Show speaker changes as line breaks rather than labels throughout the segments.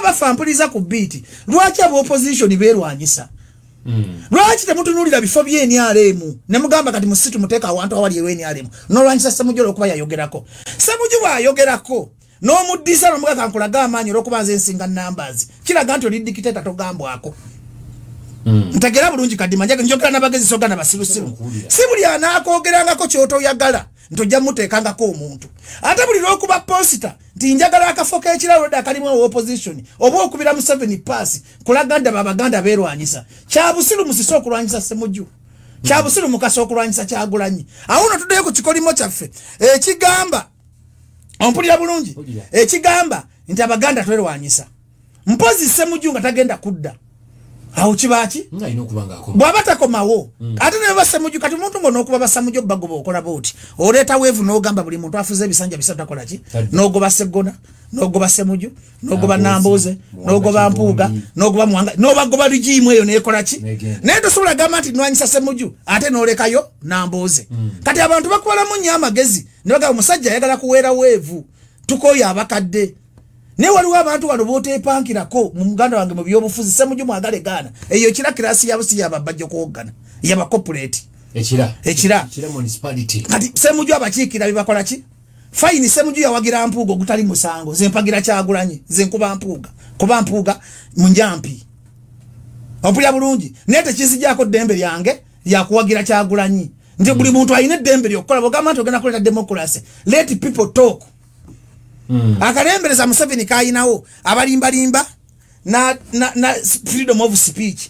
bafampuliza ku beat lwaki abo opposition berwanyisa lwaki temutunulira bifo by'NRM ne mugamba kati musitu muteeka awantu awali NRM n'olwanyisa Ssemujju olw'okuba yayogerako Ssemujju bw'ayogerako n'omuddisa n'omuga kankulaga amaanyi olw'okuba nze ensinga numbers kiraga nti oli dictator togambwako ntegera bulungi Kadima njogera n'abagezi soga n'abasirusiru si buli anaakogerangako ky'otoyagala ntojja muteekangako omuntu ate buli lw'okuba posita nti njagala akafo k'ekiralo dda kalimu opposition oba okubira mu 7 pass kulaga nti abaganda beerwanyisa kyabusiru musisa okulwanyisa Ssemujju kyabusiru mukasa okulwanyisa Kyagulanyi awo no tuddeyo ku kikolimo kyaffe ekigamba ompulira bulungi ekigamba nti abaganda twerwanyisa mpozi Ssemujju nga tagenda kudda awo kibaki bwaba takomawo ate ne Ssemujju kati omuntu ngono okuba Ssemujju bagoba okola boti oleta wevu n'ogamba buli muntu afuze ebisanja bisatu akola ki n'ogoba Sseggona n'ogoba Ssemujju n'ogoba Nambuuze n'ogoba Mpuuga n'ogoba Mwanga n'obagoba ligimu eyo n'ekola ki naye tosobola gamba nti nwanyisa Ssemujju ate n'olekayo Nambuuze kati abantu bakubalamu nnyo amagezi ne bagamba omusajja ayagala kuweera weevu tukoyo abakadde ne waliwo abantu wano bootepankirako mu muganda wange mu byobufuzi Ssemujju mwagale gaana eyo kira kirasi yabusi yababajjo kwogana yaba corporate ekira
municipality
kati Ssemujju abakiikira bibakola ki fine Ssemujju yawagira Mpuuga ogutali musango ze mpagira Kyagulanyi ze nkuba Mpuuga kuba Mpuuga munjampi ompulira bulungi nete kizijako ddembe lyange yakuwagira Kyagulanyi nti buli muntu ayina eddembe lyokukola bogamba nti ogenda kuleta democracy let people talk akalembereza Museveni kayinawo abalimbalimba na freedom of speech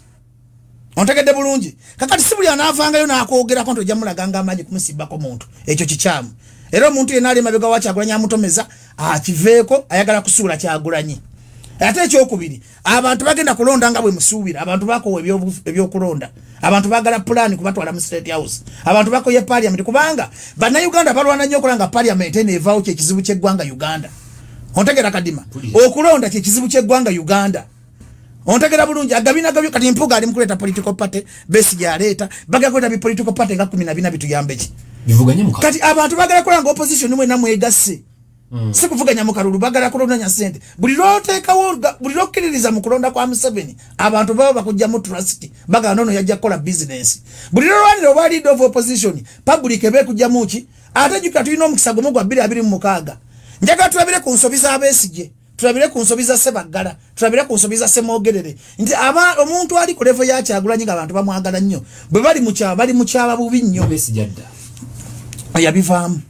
ontegedde bulungi kakati sibuli anaavangayo n'akwogerako nti ojja mulaganga amaanyi kumusibako muntu ekyo kikyamu era omuntu yenna ali emabega wa Kyagulanyi amutomeza akiveeko ayagala kusuula Kyagulanyi ate ekyokubiri abantu bagenda kulonda nga bwe musuubira abantu bakowa ebyokulonda abantu bagala plan kubatwala mu State House abantu bakoye parliament kubanga bannayuganda balwana nnyo okulanga parliament enevaawo kyekizibu ky'eggwanga Uganda ontegera Kadima okulonda kyekizibu ky'eggwanga Uganda ontegera bulungi agabina gabyo kati Mpuuga ali mukuleta political party base gyaleeta bagakweta bi political party nga 14 bituyambe ki
bivuganye muka
kati abantu bagala kulanga opposition mwe namwe egasse si kuvuganya mu kalulu bagala kulondanya sente buli lwoteekawo buli lwokkiririza mu kulonda kwa Museveni abantu baba bakujja mu trust baga nono yajja kola business buli lwanira oba leader of opposition public ebe kujja muki ate jukira tulina omukisa gumu gwa 2026 njaga tulabire ku nsobi za Besigye tulabire ku nsobi za Ssebaggala tulabire ku nsobi za Ssemwogerere nti omuntu ali ku level ya Kyagulanyi nga abantu bamwagala nnyo bwe bali mu kyaba bubi nnyo
Besigye
yabivaamu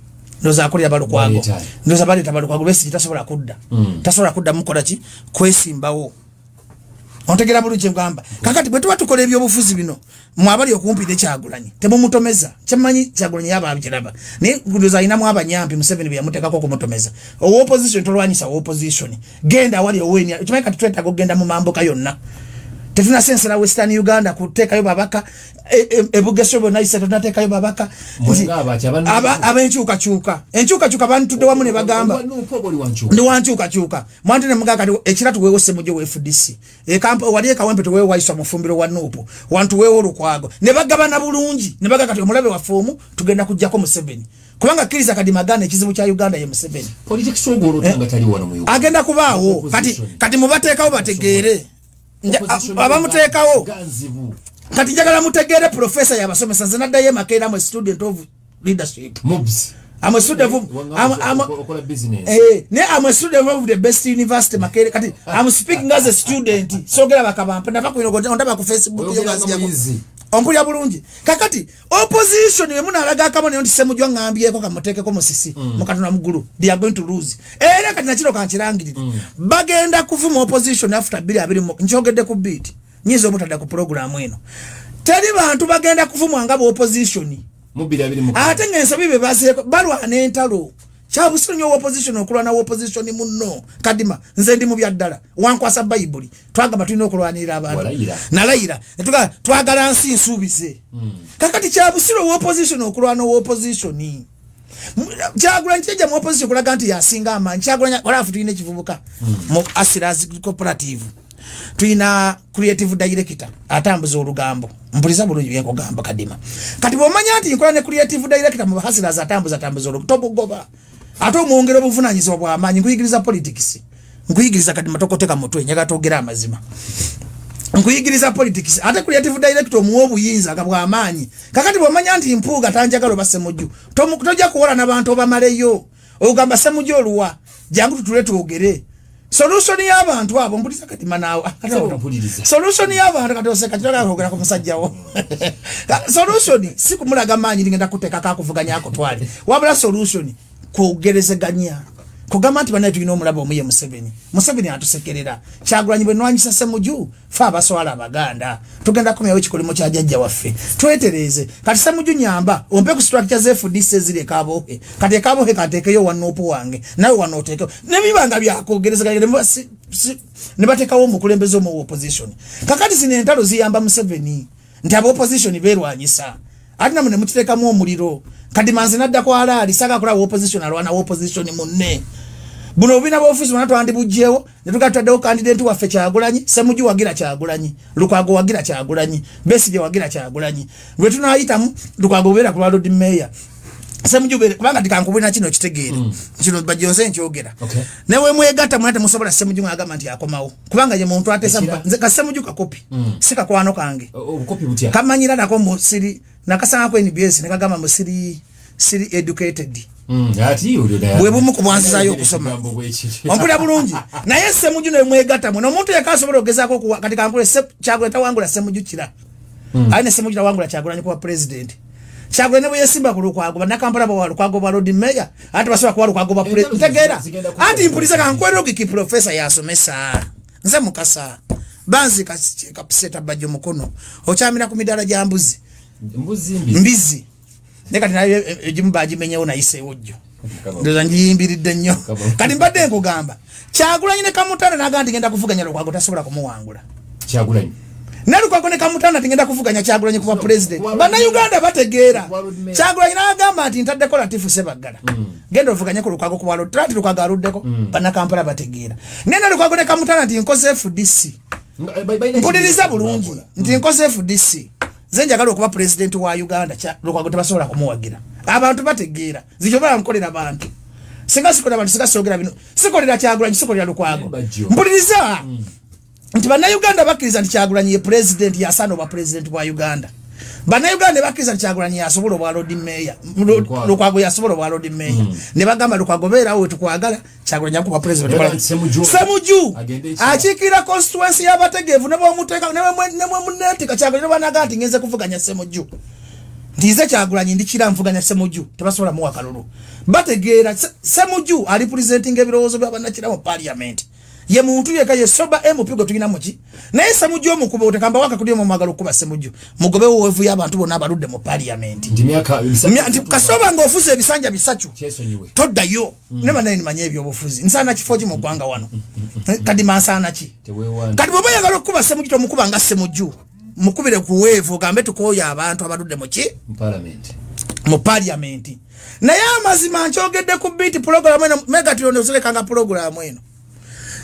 ndoza akulya balukwago ndoza baleta balukwago Besigye tasobola kudda mukola ki kwesimbawo ontegera bulungi ngamba kakati bwe tuba tukola ebyobufuzi bino mwabali okumpi ne Kyagulanyi temumutomeza kyamanyi Kyagulanyi yaba abikiraba ne ndoza inamu abanyampi Museveni bya mutekako kumutomeza opposition tolwanyisa opposition genda wali oweni kimeka tutweta gogenda mu mamboka yonna tefuna sense la Western Uganda kutekayo babaka ebugeso bona isa tunatekayo babaka enchuka bantu tudde wamu ne bagamba ndi wanchuka mwantu ne mugaka ekiratu wewo Ssemujju we FDC kampo wali ekawempe to wewo waiswa mufumbiro wa Nuupu wantu wewo lukwago ne bagaba na bulungi ne bagaka omulabe wa fomu tugenda kujjako Museveni kubanga kiriza Kadima gane ekizibu kya Uganda ye Museveni
politics ogoro tanga tali wana mu Uganda
agenda kubaawo kati mubateekawo bategeere abamuteekawo kati njagala mutegeere professor yabasomesa nze naddayo Makeera mu student of leadership
mobs
I'm a student of I'm a student of the best university Makeera kati I'm speaking as a student sogera bakabampa ndaba ku Facebook ompulya bulungi kakati opposition we munalaga kama ne Ssemujju ngambyeko kamutekeko musisi mukatuna mugulu they are going to lose era kati nakiro kankirangirira bagenda kuvuma opposition after 2020 njogedde ku beat nyizo butadda ku program eno teri bantu bagenda kuvuma ngabo opposition
mu 2020
ate ngensabi be baseko balwana entalo Kyabusiru nyo opposition okulwana opposition munno Kadima nze ndi mu byaddala wankwasa Bible twagamba tulina okulwanira abantu nalayira etuga twagala nsi nsuubize kakati Kyabusiru opposition okulwana opposition Kyagulanyi kyeja mu opposition kulaga nti yasinga amanyi Kyagulanyi walafu tulina ekivubuka mu Asiras Cooperative tulina creative director atambuza olugambo mpuliza bulungi byenkogamba Kadima kati bwomanya nti nkola ne creative director mu Asiras atambuza olugambo tobugoba ate omwongera obuvunanyizibwa bw'amaanyi nkuyigiriza politics nkuyigiriza kati matokoteka mutwe nyaga togera amazima nkuyigiriza politics ate creative director muwo buyinza akabwa amanyi kakati bomanya nti mpuga tanjagalo basemuju toja kuwola nabantu obamaleyo ogamba semuju oluwa jangu tutule tuogere solution y'abantu abo mpulisa kati manawa solution y'abantu kati oseka kitaka kogera ku musajjawo solution sikumulaga manyi ngenda kuteka kakuvuganya ako twali wabula solution kugerezeganya kugamba nti banaye tulina omulabo omuye Museveni atusekerera Kyagulanyi bwe nwanyisa Ssemuju fa abaswala abaganda tugenda kumyawo ekikolimo kya jjajja waffe twetereze kati Ssemuju nyamba ompe ku structure ze FDC zile kabohe kati kabohe katekeyo wanopo wange nawe wanotekeyo nebibanga byakogerezeganya ne batekawo omukulembeze mu opposition kakati zino entalo ziyamba Museveni nti abo opposition berwanyisa atina mune mutitekamu omuliro kadi manzi nadda kwa alali saka kula opposition alwana opposition munne buno bina ba office bana twandi bujjewo ne tugataddewo candidate waffe Kyagulanyi Ssemuju wagira Kyagulanyi Lukwago wagira Kyagulanyi Besigye wagira Kyagulanyi lwe tunayitamu Lukwago bera ku Lord Mayor Ssemuju bere kubanga dikankubuna kino kitegeere kino bajonse nkyogera newe mwegata mwate musobola Ssemuju ngagamba nti akomawo kubanga ye muntu atesa nze ka Ssemuju kakopi sika kwano kange
obukopi butya
kamanyira nako mu siri nakasanga ko NBS nekagamba mu siri educated
ati yule da
bwe bumu kubwanziza yo kusoma ompulya bulungi naye Ssemuju ne mwegata muno omuntu yakasobola ogezako katika nkule Kyagulanyi tawangula Ssemuju kira aine Ssemuju tawangula Kyagulanyi kuba president Kyagulanyi bwe yesimba ku Lukwago banakampala bwa Lukwago ba Lord Mayor ati basaba kwa Lukwago ba president tegera ati impulisa kankwero ki professor yasomesa nze mukasa banzi kapseta bajo mukono ochamira ku midala ja mbuzi mbizi nekati naye ejimba jimenyewo na ise wojjo ndoza njimbiridde nnyo kati mbadde nkugamba Kyagulanyi ne Kamutanda nagandi ngenda kuvuganya Lukwago tasobola kumuwangula
Kyagulanyi
Lukwago ne Kamutanda tingenda kuvuganya Kyagulanyi kuba president bana Uganda bategeera Kyagulanyi nagamba nti ntaddeko Latifu Ssebaggala genda ovuganya ku Lukwago kuba Lukwago aluddeko bana Kampala bategeera nene Lukwago ne Kamutanda nti nkoze FDC mpuliriza bulungi nti nkoze FDC zenjagala okuba president wa Uganda Lukwago tebasobola kumuwagira abantu bategeera zikyobala nkolera abantu singa sikolera abantu singa sogera bino sikolera Kyagulanyi sikolera Lukwago mpuliriza nti bana Uganda bakkiriza nti Kyagulanyi ye president yasana oba president wa Uganda bana Uganda bakkiriza nti Kyagulanyi yasobola obwa Lord Mayor Lukwago yasobola obwa Lord Mayor ne bagamba Lukwago beera we tukwagala Kyagulanyi akuba president wa Ssemuju akikira constituency y'abategeevu ne bw'omuteeka ne mwe munneetika Kyagulanyi banagati ngenze kuvuganya Ssemuju ndize Kyagulanyi ndikira mvuganya Ssemuju tebasobola muwa kalulu bategeera Ssemuju ali presenting ebirowoozo by'abannakira mu parliament ye muntu yeka ye soba MP go tulina muki naye Ssemuju omukuba otekamba waka kuli mu magalo kuba Ssemuju mugobe wowevu y'abantu bonna abaludde mu parliament ndi kasoba nga ofuze ebisanja bisachu toddayo ne banaye nimanye ebyo obufuzi nsana kifoji mu gwanga wano kadi mansana ki kadi boba yagalo kuba Ssemuju to mukuba nga Ssemuju mukubire kuwevu gambe tukoya abantu abaludde mu parliament naye amazima nkyogedde ku beat program eno Megatron ozelekanga program eno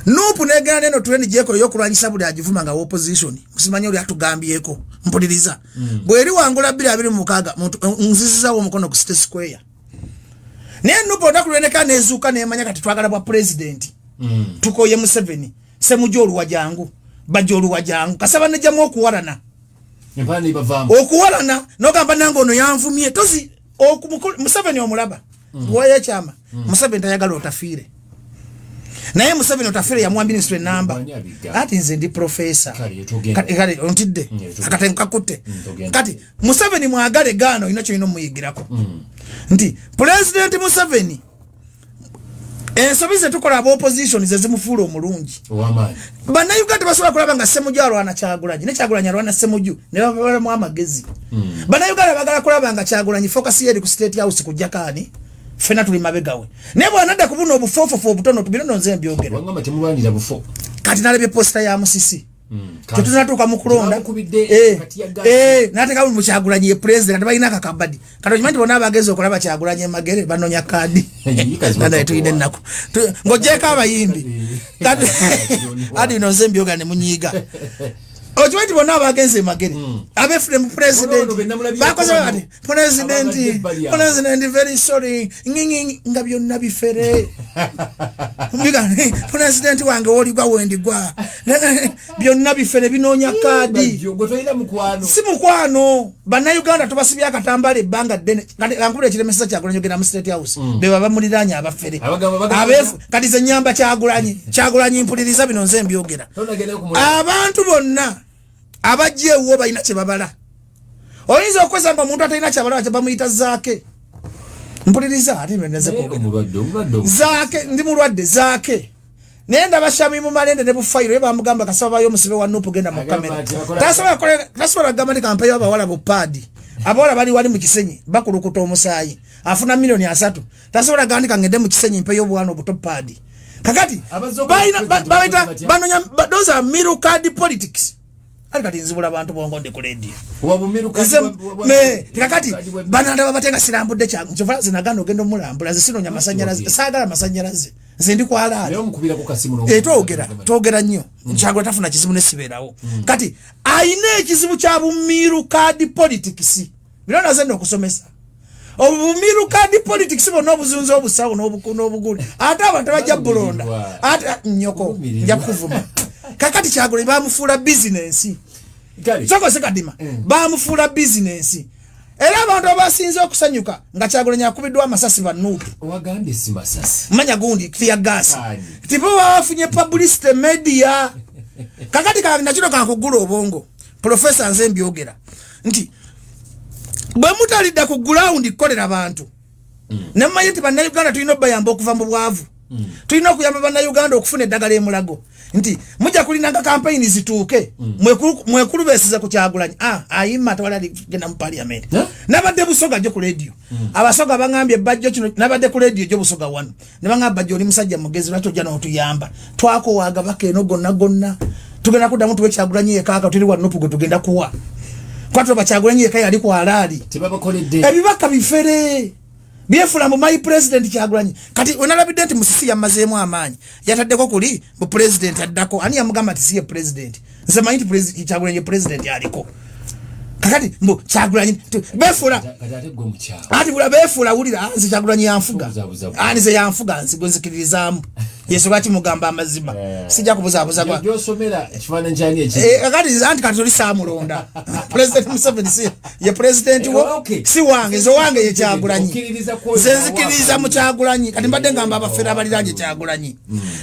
Nupu negana neno tuweni jeko yokulwanyisa buli ajivuma nga opposition musimanye oli atugambyeko mpuliriza bweri wangula 226 nziziza wo mukono ku State Square ne nupo ndakulweneka nezuka nemanya kati twagala bwa president tukoye Museveni Ssemuju oluwajangu bajo oluwajangu kasaba nejamu okuwalana
empani bavamu
okuwalana nogamba nango ono yanvumye tozi Museveni omulaba woye chama Museveni tayagala otafire naye Museveni otafire ya mwambi ministry namba ati nze ndi professor kati ontidde akatenka kutte kati Museveni mwagale gano inacho ino muyigirako nti president Museveni ensobize tukola abo opposition ze zimufuula omulungi
owamani
bana Uganda basobola kulaba nga Ssemuju alwana Kyagulanyi ne Kyagulanyi alwana Ssemuju ne babala mu amagezi bana Uganda bagala kulaba nga Kyagulanyi focus yeri ku State House kujakani fena tuli mabegawe ne bwanadda kubuna obufofofo obutono tubino nze mbyogera
wangamba temulwanira bufo
kati nalebye posta ya Musisi tetunatuuka mu kulonda nateka mu Kyagulanyi ye president balina akakabadi kati okimanyi bona abagezi okulaba Kyagulanyi emagere banonya kadi nanaye tuyina ennaku ng'ogyeko abayimbi kati adi bino nze mbyogera ne munyiiga Ochiweti bonna abagenze magere. Abefule mu president. Bakoze bati president very sorry. Ngingi nga byonna bifere. Mbiga president wange oli gwa wendi gwa. Byonna bifere binonya kadi.
Gotoira mukwano.
Si mukwano. Bana Uganda tubasibya katambale banga dene. Kankubule kire message Kyagulanyi ogenda mu State House. Beba bamuliranya abafere. Abefu kadi ze nyamba Kyagulanyi mpuliriza bino nze mbyogera. Abantu bonna abajewo balina kye babala. Oyinza okweza nga omuntu atalina kye babala bamuyita zaake. Mpuliriza ate neze ko. Zaake ndi mulwadde zaake. Nenda bashami mu malende ne bufairo bamugamba kasaba yo musibe wa nupu genda mu kamera. Tasobola gamba ni kampeyo abawala bu padi. Abawala bali wali mu Kisenyi bakulukuta omusayi. Afuna milioni 3. Tasobola gandika ngende mu Kisenyi mpeyo bwano buto padi. Kakati baita banonya those are middle card politics. Alikati nzibula abantu bongonde ku radio.
Wabu middle card
kakati bananda babatenga silambudde kyangu. Nchovala zinagano gendo mulambula zisino nya masanyalazi. Sagala masanyalazi. Zindi kwa ala.
Leo mukubira ku kasimu no.
Twogera nnyo. Nkyagula tafuna kizibu nesiberawo. Kati aine ekizibu kya bu middle card politics. Birona zendo okusomesa. Obumiru kandi politics bono obuzunzo obusawo n'obuguli ate abantu bajja bulonda ate nyoko nja kuvuma kakati Kyagulanyi bamufuula business soko sekadima bamufuula business era abantu abasinze okusanyuka nga Kyagulanyi akubiddwa amasasi banuutu
wagande si masasi
manya gundi clear gas tipo bafunye publicity media kakati kana kino kankugula obongo professor nze mbyogera nti bwe mutalidda ku ground kolera abantu namayiti bana Uganda tulina bayamba okuva mu bwavu tulina okuyamba bana Uganda okufuna eddagala emulago nti mujja kulinanga campaign zituuke mwekulubesiza ku Kyagulanyi ayima tawala genda mu parliament nabadde busoga jo ku radio abasoga bangambye bajjo kino nabadde ku radio jo busoga wano ne bangamba bajjo oli musajja mugezi lwacho jana otuyamba twako waga bakeno gonna tugenda kuddamu tuwe Kyagulanyi ekaka tuli wano tugenda kuwa Kwatro Kyagulanyi yekaya ali ku alali.
Tebabakoledde.
Ebibaka bifere. Byefula mu my president Kyagulanyi. Kati onalabidde nti Musisi yamazeemu amaanyi. Yataddeko kuli mu president addako. Ani yamugamba ati siye president. Nsema nti president Kyagulanyi president aliko. Kakati mbo Kyagulanyi befula. Ati bula befula wulira nzi Kyagulanyi yanfuga. Anize yanfuga nsigonzikirizamu. Yesu lwaki mugamba amazima sijja kubuzabuza kwa
yosomera kifaananyi kyani eki
kakati anti katoli samulonda president Museveni si ye president wo si wange zo wange ye Kyagulanyi zenzikiriza mu Kyagulanyi kati mbadde ngamba abafera abaliranje Kyagulanyi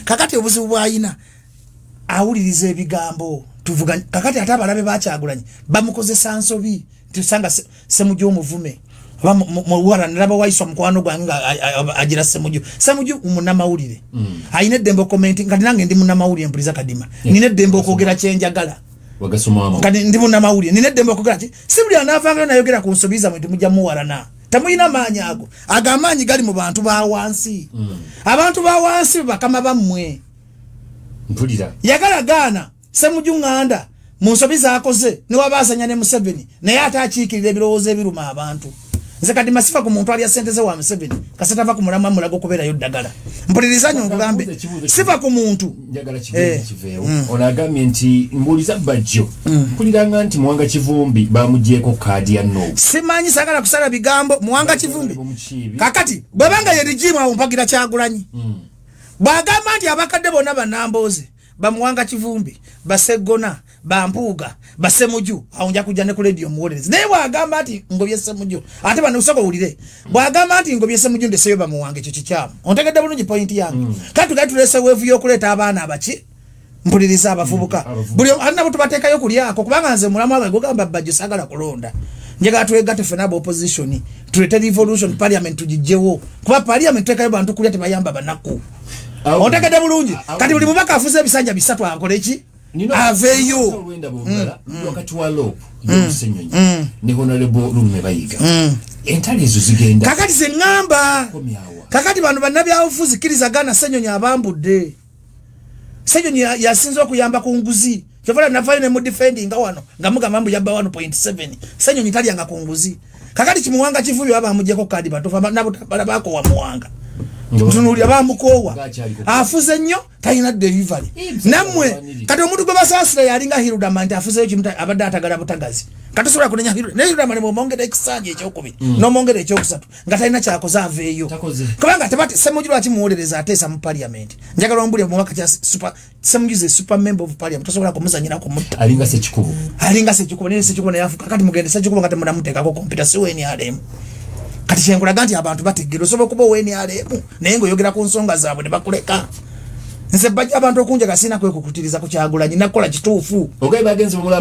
kakati obuzibu bwayina awuliriza ebigambo tuvuga kakati ate abalabe ba Kyagulanyi bamukozesa nsobi tusanga Ssemujju omuvume Mwara nilaba waiswa mkwano gwange ajira Ssemujju umunamawulire ayina eddembe commenting kati nange ndi munamawulire mpuliza kadima nina eddembe okwogera kyenjagala
wagasomamo
kati ndi munamawulire nina eddembe okwogera ki si buli anaavanga nayogera ku nsobiza mwe temujja muwarana tamuyina maanyi ago agamaanyi gali mu bantu ba wansi abantu ba wansi bakama bammwe
mpulira
yagala gaana Ssemujju nganda mu nsobiza akoze ne wabasanya ne Museveni naye ate akiikirira ebirowoozo ebiruma abantu nze kati masifa ku muntu alya sente ze wa Museveni kaseta va ku mulama mulago kubeerayo ddagala mpulirizanyo nkugambe sifa ku muntu
njagala kiveewo onagambye nti mbuuliza bajjo mpuliranga nti Muwanga Kivumbi bamugyeko kaadi ya no
simanyi sagala kusala bigambo Muwanga Kivumbi kakati bwebanga ye regime awo mpagira Kyagulanyi bwagamba nti abakadde bonna banamboze bamuwanga Kivumbi basegona bampuuga Ssemujju aunja kujja ne ku radio muwolerezi naye bwagamba ati ngobye Ssemujju ate bano usoko ulire bwagamba ati ngobye Ssemujju ndeseyo bamuwange ekyo kikyamu ontegedde bulungi point yange kati tulese wevu yokuleta abaana abaki mpuliriza abavubuka buli anabo tubateekayo kulyako kubanga nze mulamu abe gogamba bajjo sagala kulonda njega tuwegatte fenabo opposition tulete revolution parliament tujijjewo kuba parliament tuteekayo bantu kulya tebayamba banaku ontegedde bulungi kati buli mubaka afuze ebisanja bisatu akole eki aveyo
wakati wa lopu y'omusenyonyi ne honorable Lumme Bayiga entali ezo zigenda
kakati ze ngamba kakati bano bannabyabufuzi kirizagana Ssenyonyi abambudde Ssenyonyi yasinze okuyamba ku nguzi kyovala navayo ne mu defending wano nga mugamba mbu yabba 1.7 Ssenyonyi talyanga ku nguzi kakati Muwanga Kivumbi abamujjeko kadi batofa nabo balabako wa Muwanga tunulya bamukowa afuze nnyo talina delivery namwe kati omuntu gwe basaasira yalinga Hiludamante afuzeyo kimuta abadde atagala butagazi katosobola kunenya Hiludamante mwongera ekisanja ekyokubiri n'omwongera ekyokusatu nga talina kyakoze aveeyo kubanga tebati Ssemujju lwaki muwolereza ateesa mu parliament njagala ombulire omubaka kya Ssemujju super member of parliament tosobola kumuzanyira ku mutta alinga Sekikubo ne Sekikubo ne afuka kati mugende Sekikubo kati munamuteekako kompyuta si NRM kati kyenkulaga nti abantu bategeera osobola kuba NRM naye ng'oyogera ku nsonga zaabwe ne bakuleka nze bajja abantu okunja kasina kwekukutiriza ku Kyagulanyi nakola kituufu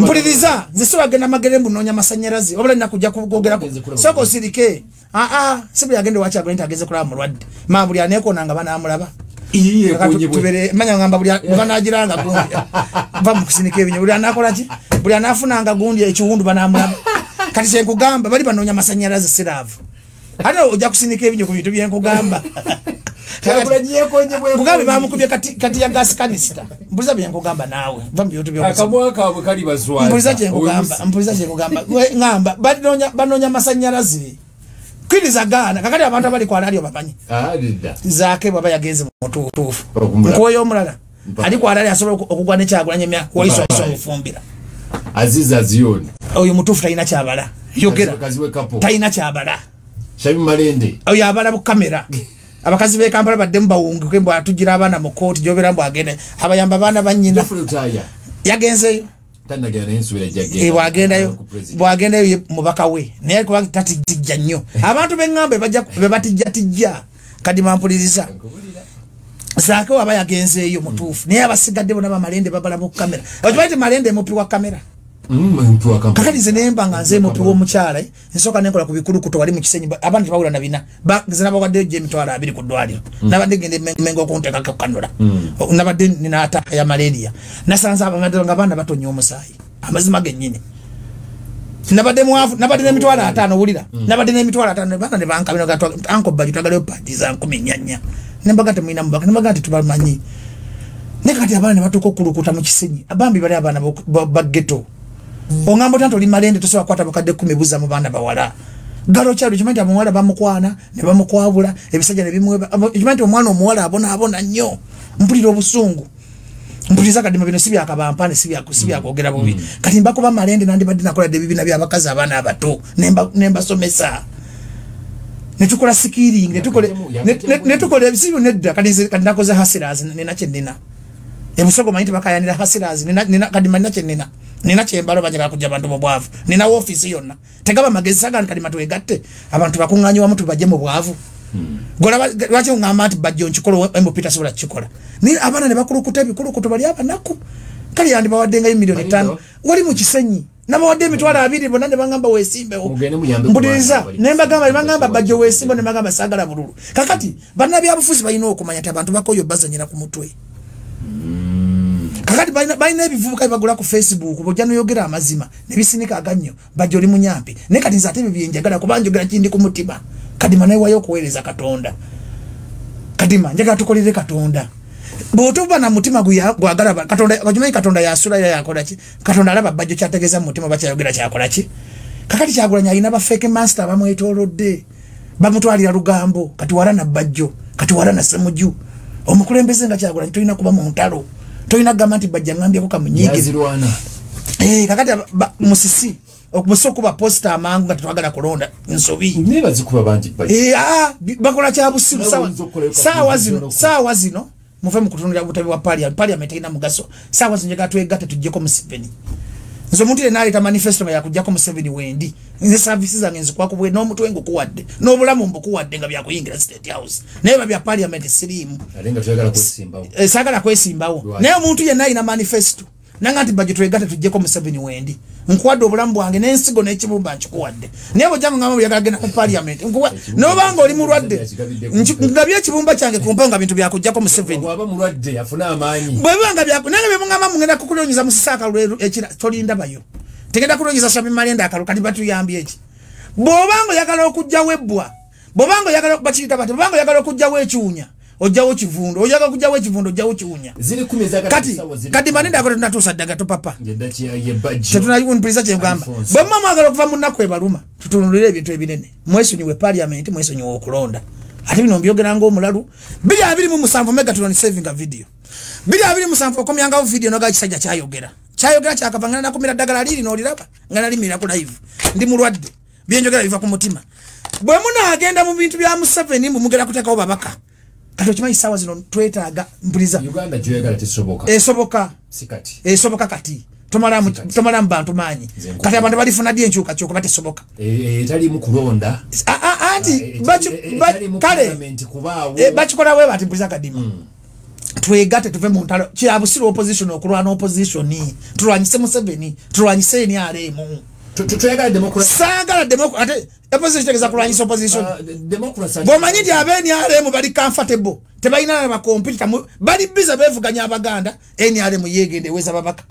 mpuliriza nze si wagenda Magerembu noonya masanyalaze wabula nina kujja kwogerako soko osirike si buli agende wa Kyagulanyi ageze kulaba mulwadde maa buli aneekoonanga banaamulaba manya ngamba buli banagiranga gundi va mu kusinika ebinyo buli anakola ki buli anaafunanga gundi ekiwundu banaamulaba kati kyenkugamba bali banoonya masanyalaze siraavu ate ojja kusinika ebinyo ku bintu byenkugamba Mugabe bamukubye kati ya gas canister mbuliza byenkugamba naawe
akamwaka kali bazwa
mbuliza kyenkugamba ngamba banonya masanyalaze kwiriza gana kakati abantu abali kwa radio bapanyi zake baba yagenze mutuufu nkoyo omulala ali kwa radio asobola okugwa ne Kyagulanyi emyaka waiso ofumbira
Aziza Zioni
oyo mutuufu talina kyabala yogera talina kyabala
Shabi Malende
oyo abala bu kamera abakazi be Kampala badde mbawunguke mbo atugira abana mu court jobera mbo agende abayamba abana banyina yagenzeyo
tanagera n'ensubira jagenda
wagendayo bwagendayo mubaka we naye kuba tatijja nnyo abantu b'engambe bajja be batijja kadi mampuliriza Zake waba yagenzeyo mutuufu naye abasigadde bona bamalende babala mu kamera okibaite Malende mupi wa kamera kakati nze nemba nga nze mupi w'omukyala nsooka nenkola ku bikulukuto wali mu Kisenyi abantu tebawula na bina nze nabawaddeyo gye emitwalo 2 ku ddwaliro nabadde gende mengo okunteekako kanula nabadde nina ataka ya malaria nasanze nga abaana batonya omusaayi amazima gennyini nabadde mwavu nabadde n'emitwalo 5 wulira nabadde n'emitwalo 5 baana ne bankabira gatwa anko bajju twagalayo padi za 10 nembaga temuyina mubaka nembaga nti tubamanyi ne kati abaana ne batuuka okulukuta mu Kisenyi abambi bali abaana ba ghetto ongambo tanto li Malende tosobola kwata bakadde 10 buza mu baana bawala galo kyalo kimanti amuwala bamukwana ne bamukwabula ebisajja ne bimweba kimanti omwana omuwala abona nnyo mpulira obusungu mpuliriza kadi mabino sibya akabampane sibya kwogera bubi kati mbakuba Malende nandi badde nakola de bibina by'abakazi abaana abato nemba somesa netukola securing netukola ebisibu nedda kadi nakoze hustlers nina kyennina ebusogo mayite bakayanira hustlers nina kadi manina kyennina nina kyembalo bajja kujja abantu mu bwavu nina office yonna tegaba magezi saga kadi matu egatte abantu bakunganyi wamu tubajje mu bwavu gola lwaki ngamba ati bajjo nchikolo embo Peter sobola chikola ni abana ne bakulukuta ebikulukuto bali abanaku kali yandi bawadde nga milioni 5 wali mu Kisenyi nabawadde emitwalo 2 bonna ne bangamba weesimbewo mbuliriza nemba bangamba bajjo weesimbo ne bangamba sagala bululu kakati bana byabufuzi balina okumanya ati abantu bakoyo bazanyira ku mutwe kakati balina ebivubuka bagula ku Facebook bojja noyogera amazima ne bisinika agannyo bajjo oli munyampi ne kati nzate byenjagala kubanjogera kindi ku mutima kadima naye wayo kuweereza Katonda kadima njaga tukolere Katonda botoba na mutima gwagala Katonda bajumanyi Katonda yasula yakola ki Katonda alaba bajjo kyategeza mu mutima bakyayogera kyakola ki kakati Kyagulanyi alina ba fake master bamwetolodde bamutwalira lugambo kati wala na bajjo kati wala na Ssemujju omukulembeze nga Kyagulanyi tulina kuba mu ntalo tulina gamanti bajja ngambye ko kamunyige kakati musisi okubuso kuba posta amangu nga twagala kulonda nsobi
neba zikuba banji
bakola kya busibu sawa zino mufe mu kutunira butabi wa parliament ina mugaso sawa zino gatwegata tujjeko Museveni nzo muntu ye nali ta manifesto ya kujjako Museveni wendi nze services zange nzikwa kubwe no mutu wengo kuwadde no bulamu mbukuwadde nga bya kuyingira State House neba bya parliament sirimu
alenga twagala kwesimbawo
sagala kwesimbawo naye muntu ye nali na manifesto nanga nti bajjo twegata tujjeko Museveni wendi nkwadde obulamu bwange n'ensigo n'ekibumba nkikuwadde naye bw'ojjanga ngamba byagagenda ku parliament n'obanga oli mulwadde ngabye ekibumba kyange ku mpango nga bintu byakujjako Museveni
bw'aba mulwadde afuna amaanyi
bw'ebanga nange bye mungamba mugenda kukulonyiza mu Sisaaka ekira tolinda bayo tegenda kulonyiza Shabi Malende akalo kati batuyambye eki bw'obanga oyagala okujjawo ebbwa bw'obanga oyagala bakiyita bati bw'obanga oyagala okujjawo ekyunya ojawo kivundo ojaga kujawo ekivundo ojawo kiwunya
zili 10 zaka
kati Malende akole tunatusa daga to papa
ngedachi ye budget
tetuna unpisa kyengamba bamma mwagala okuva munako ebaluma tutunulire ebintu ebinene mwesonyiwe parliament mwesonyiwe okulonda ate bino mbyogera ng'omulalu 227 Megatron saving video 227 okomyangawo video noga kisajja kyayogera kyakavangana nakumira ddagala liri n'oliraba nga nalimira ku live ndi mulwadde byenjogera biva ku mutima bwe munaagenda mu bintu bya Museveni mugera kuteekawo babaka kati okimanyi ssaawa zino twetaaga mpuliza
Uganda gyoyagala tesoboka
esoboka kati tomala mu bantu maanyi kati abantu balifuna ddi enkyukakyuka batesoboka
etalimu kulonda
anti kale bakikola bwe bati mpuliza kadima twegate tuve mu ntalo kyabusira opposition okulwana opposition tulwanyise Museveni tulwanyise NRM
tuyagala democracy
sagala democracy opposition tegeza kulwanyisa opposition democracy bomanyi nti NRM bali comfortable tebalina na bakompyuta bali biza bevuganya abaganda NRM yegende weza babaka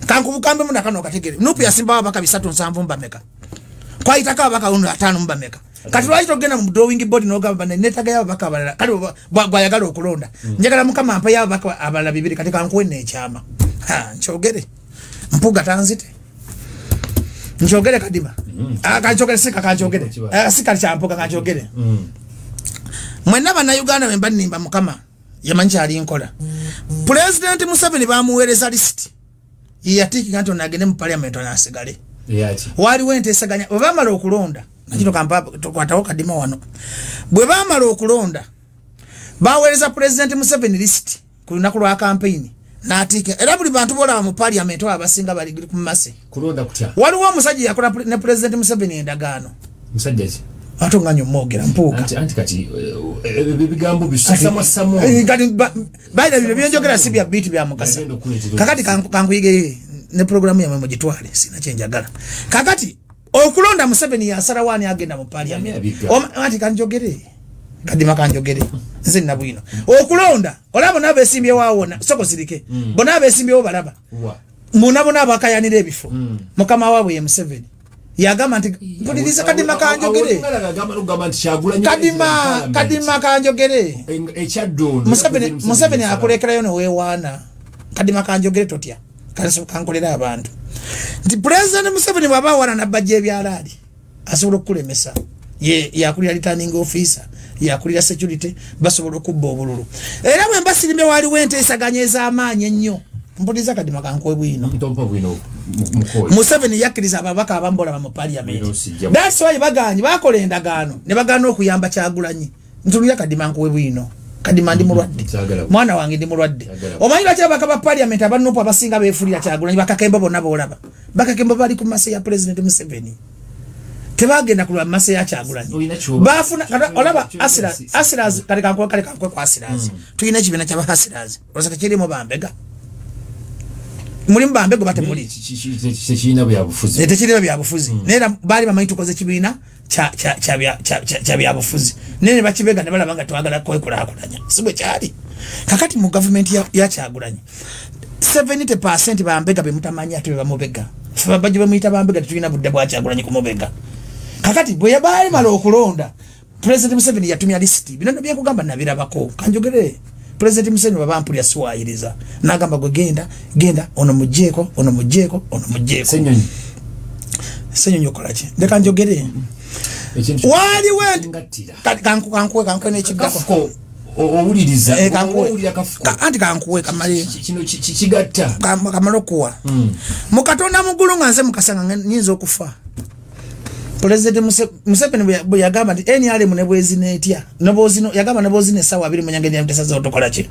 kankubukambe muna kano kategere nupu ya simba babaka 3 mbameka kwa itaka babaka 5 mbameka kati lwaki ogenda mu drawing board n'ogamba netaga y'ababaka abalala kati bwayagala okulonda njagala mukama ampa y'ababaka abalala 2 kati kankuwe n'ekyama nkyogere mpuga tanzite nkyogere kadima kankyogere sika kankyogere sika kyampuga kankyogere mwenna bannayuganda bwe mbanimba mukama yamanyi kyali nkola President Museveni bamuweereza list yatiki kanto nagende mu parliament anasigale waliwo enteesaganya bwe bamala okulonda nakino kampa tukwatawo kadima wano bwe bamala okulonda baweereza President Museveni list ku lunaku lwa campaign n'atika era buli bantu bolaba mu parliament abasinga bali ku mase
kulonda kutya
waliwo omusajja yakola ne President Museveni endagaano
musajja ki
atonganya omwogera mpuuka
anti kati bigambo bisasamwa
kati baida bino byenjogera si bya biti bya mukasa kakati kankuyige ne programu yamwe mugitwale sina kyenjagala kakati okulonda Museveni yasara wani agenda mu parliament anti kanjogere kadima kanjogere nze na bwino okulonda olabo nabesimbye waawona soko sirike bona abesimbye wo balaba munabo nabakayanira ebifo mukama waabwe ye Museveni yagamba nti mpuliriza kadima kanjogere kadima kanjogere Museveni akulekerayo nowewaana kadima kanjogere totya kankolera abantu nti President Museveni bwaba wana nabajja ebyalaali asobola okukulemesa yakulira returning officer yakulira security basobola okubba obululu era bwe mbasirimbe waliwo enteesaganya ez'amaanyi ennyo mpuliriza kadima kankuwe bwino Museveni yakkiriza ababaka abambola mu parliament that's why baganye bakola endagaano ne bagaana okuyamba Kyagulanyi ntulira kadima nkuwe bwino kadima ndi mulwadde mwana wange ndi mulwadde omanyi lwaki ababaka ba parliament abanupu abasinga beefulira Kyagulanyi bakakemba bonna boolaba bakakemba bali ku mase ya President Museveni tebagenda kulwa mase ya Kyagulanyi bafuna olaba asiras kale kankwe kwa asiras tuyina ekibiina ky'aba asiras olosaka kirimo bambega mulimu bambego bate muli
tekirina byabufuzi
tekirina byabufuzi nera bali bamanyi tukoze kibiina kya byabufuzi nene bakibega ne balaba nga twagala kwekulakulanya sibwe kyali kakati mu government ya Kyagulanyi 70% bambega bemutamanya ate bamubega babaji bamuyita bambega tulina budde bwa Kyagulanyi kumubega kakati bwe yabaye mala okulonda President Museveni yatumya list bino byekugamba nabirabako kanjogere President Museveni babampulya siwaayiriza nagamba gwe genda ono mujjeeko senyonyi okolaki ndeka njogere waliwo kankuwe n'ekiggako
owuliriza
anti kankuwe kamale
kino kigatta
kamale okuwa mu Katonda muggulu nga nze mukasanga nyinza okufa President Museveni bwe yagamba nti NRM ne bwezina etya yagamba ne bwezina essaawa 2 munyangeni yamutesa otokola ki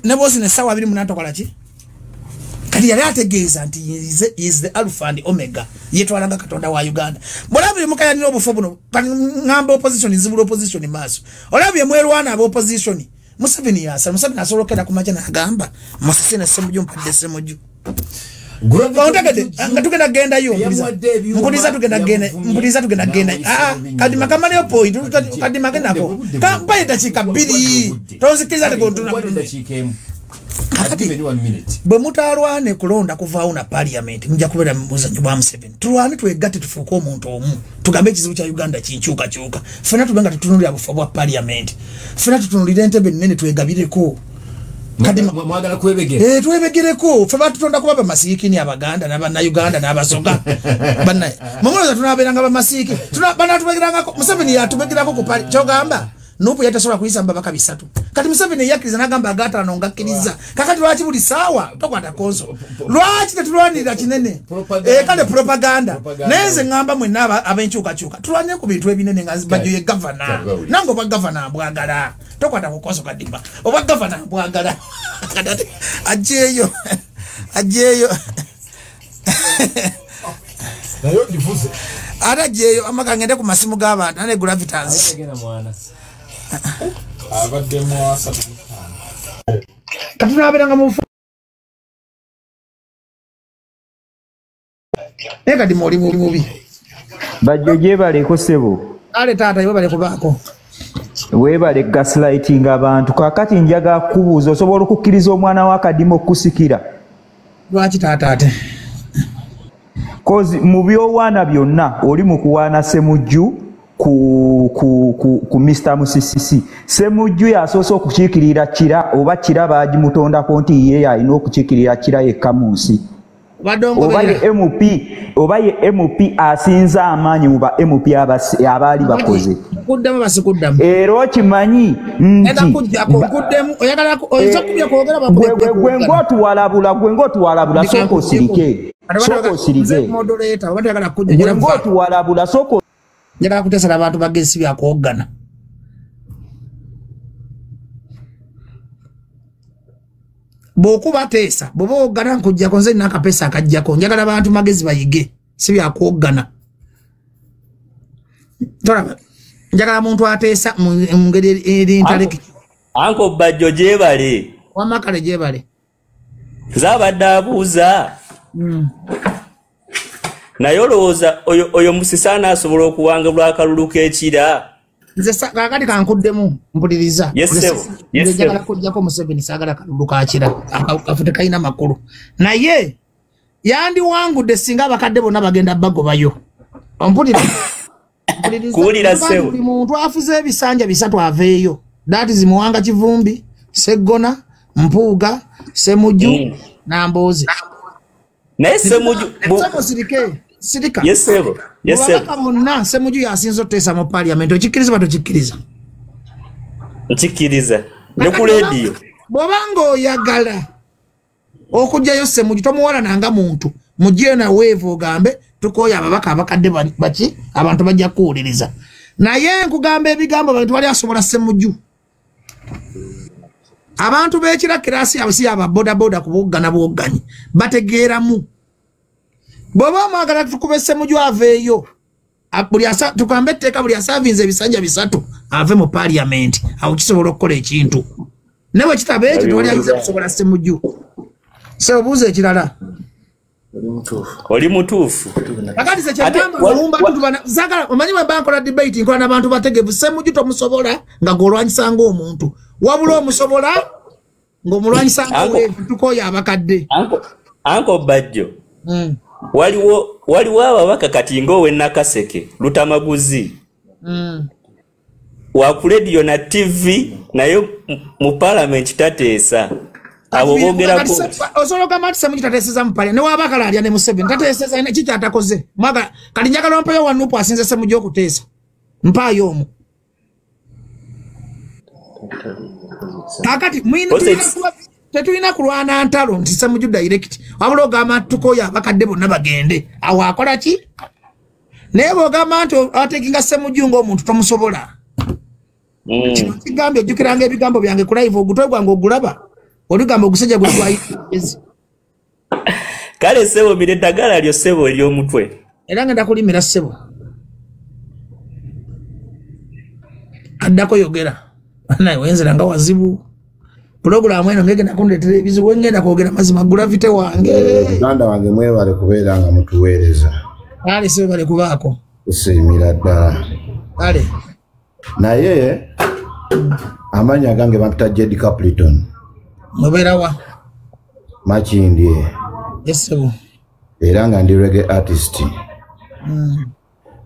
ne bwezina essaawa 2 munatokola ki kati yali ategeeza nti is the alpha and omega yetwalanga Katonda wa Uganda bolabye mukayanira obufo buno ngamba opposition nzibula opposition maaso olabye mwerwana aba opposition Museveni asolokera ku macha n'agamba musisina semuju mpadde semuju tugenda genda yo mpuliza tugenda genda kadima kamale yo point kadima genda ko kampaye dakika 2 tonzikiriza tekontuna bwe mutalwane kulonda kuvaawo na parliament mujja kubeera muzanyo bwa Museveni tulwane twegatte tufuuke omuntu omu tugambe ekizibu kya Uganda kinkyukakyuka ffena tubenga tutunulira bufo bwa parliament ffena tutunulira entebe nnene twegabireko kati
mwagala kwebegere
twebegereko fe batutonda kuba bamasiikini abaganda n'abannayuganda n'abasoga bannaye mumulooza tunaabeeranga bamasiiki banatubegerangako Museveni yatubegerako ku pali kyogamba Nupu yatasobola kuyisa mbabaka 3 kati Museveni yakkiriza n'agamba agaatano ngakkiriza kakati lwaki buli saawa tokwata konso lwaki tetulwanirira kinene kale propaganda nenze ngamba mwenna ab'enkyukakyuka tulwanye ku bintu ebinene nga Bajjo ye gavana nange obwa gavana mbwagala tokwata ku konso kadimba obwa gavana mbwagala ajeeyo
nayo difuze
ate ajeeyo amaka ngende ku masimu g'abantu ane gravitas
abaddemu 35
kati tunaabeeranga mu kati muli mubi
Bajjo gyebaleko ssebo
ale taata webale kubaako
weebale gaslighting abantu kakati njaga kubuuza osobola okukkiriza omwana wa Kadima okusikira
lwaki taata ate
kozi mu byowaana byonna oli mu kuwaana Ssemujju ku Mr. Musisi Ssemujju yasoose okukiikirira Kira oba Kira baagimutondako nti ye alina okukiikirira Kira yekka mu nsi oba ye MP asinza amaanyi mu ba MP abaali bakoze
kuddemu basikuddamu
era okimanyi nti gwe ng'otuwalabula sooka osirike
njagala kuteesala abantu bagezi byakuwoggana bw'okubateesa bw'oba oggana nkujjako nze nina akapeesa akajjako njagala abantu magezi bayige si byakuwoggana tolaba njagala muntu ateesa mu ngeri erintaleki
Anko Bajjo gyebale
wamakale gyebale
zabadde abuuza naye olowooza oyo Musisi asobola okuwangulwa akalulu k'Ekira
nze kakati kankuddemu mpuliriza njagala kujjako Museveni saagala kalulu ka Kira akafute kalina makulu naye yandiwangudde singa abakadde bonna bagenda bagobayo
kuwulira ssebo
buli muntu afuze ebisanja 3 aveeyo dati zimuwanga Kivumbi Seggona Mpuuga Ssemujju Nambooze
naye Ssemujju
sirika
yesebo
bonna Ssemujju yasinza oteesa mu parliament okikkiriza batokikkiriza
nkikkiriza ne ku leediyo
bw'obanga oyagala okujjayo Ssemujju tomuwalananga muntu mugyeyo naweevu ogambe tukooya ababaka abakadde baki abantu bajja kuwuliriza naye nkugamba ebigambo abantu wali asobola Ssemujju abantu b'Ekira kirasi abasi ababodaboda ku buggana bwogganyi bategeeramu bw'oba omwagala tukube Ssemujju aveeyo tugambe etteeka buli asaavinze ebisanja 3 ave mu parliament awo kisobola okukola ekintu ne bwe kitaba ekyo tewali ayinza kusobola Ssemujju se obuuza ekirala
oli mutuufu
akati se kyagamba olumba zagala omanyi bwe bankola debate nkola n'abantu bategevu Ssemujju tomusobola nga gw'olwanyisa ng'omuntu wabula omusobola ng'omulwanyisa ng'oweevu tukooya abakadde
Anko Bajjo waliwo ababaka kati ng'owe Nakaseke Lutamaguzi wa ku radio na TV naye mu parliament tateesa abo bogerako
osobola okugamba nti Ssemujju tateeseza mu parliament ne wabakala alya ne Museveni tateeseza ine kikyatakoze mwagala kati njagala mpayo wa Nupu asinze Ssemujju okuteesa mpaayo omu akati tetulina kulwana ntalo nti Ssemujju direct wabula ogamba nti tukooya abakadde bonna bagende awo akola ki naye bw'ogamba nti ateekinga Ssemujju ng'omuntu tomusobola kino kigambye ojjukiranga ebigambo byange ku live ogutwe gwange ogulaba oligamba ogusajja gwe gwayezi
kale ssebo mire eddagala lyo ssebo ery'omutwe
era ngenda kulimira ssebo addako yogera naye wenzera nga wazibu Program eno ngegenda kundeetera ebizibu ngenda kwogera mazima gravity wange
Uganda wange mwebale kubeera nga mutuweereza
ale se bale kubaako
kusiimira ddala
ale
naye amanya gange bampita Jedi Capleton
mubeera wa
Makindye
yesebo
era nga ndi reggae artist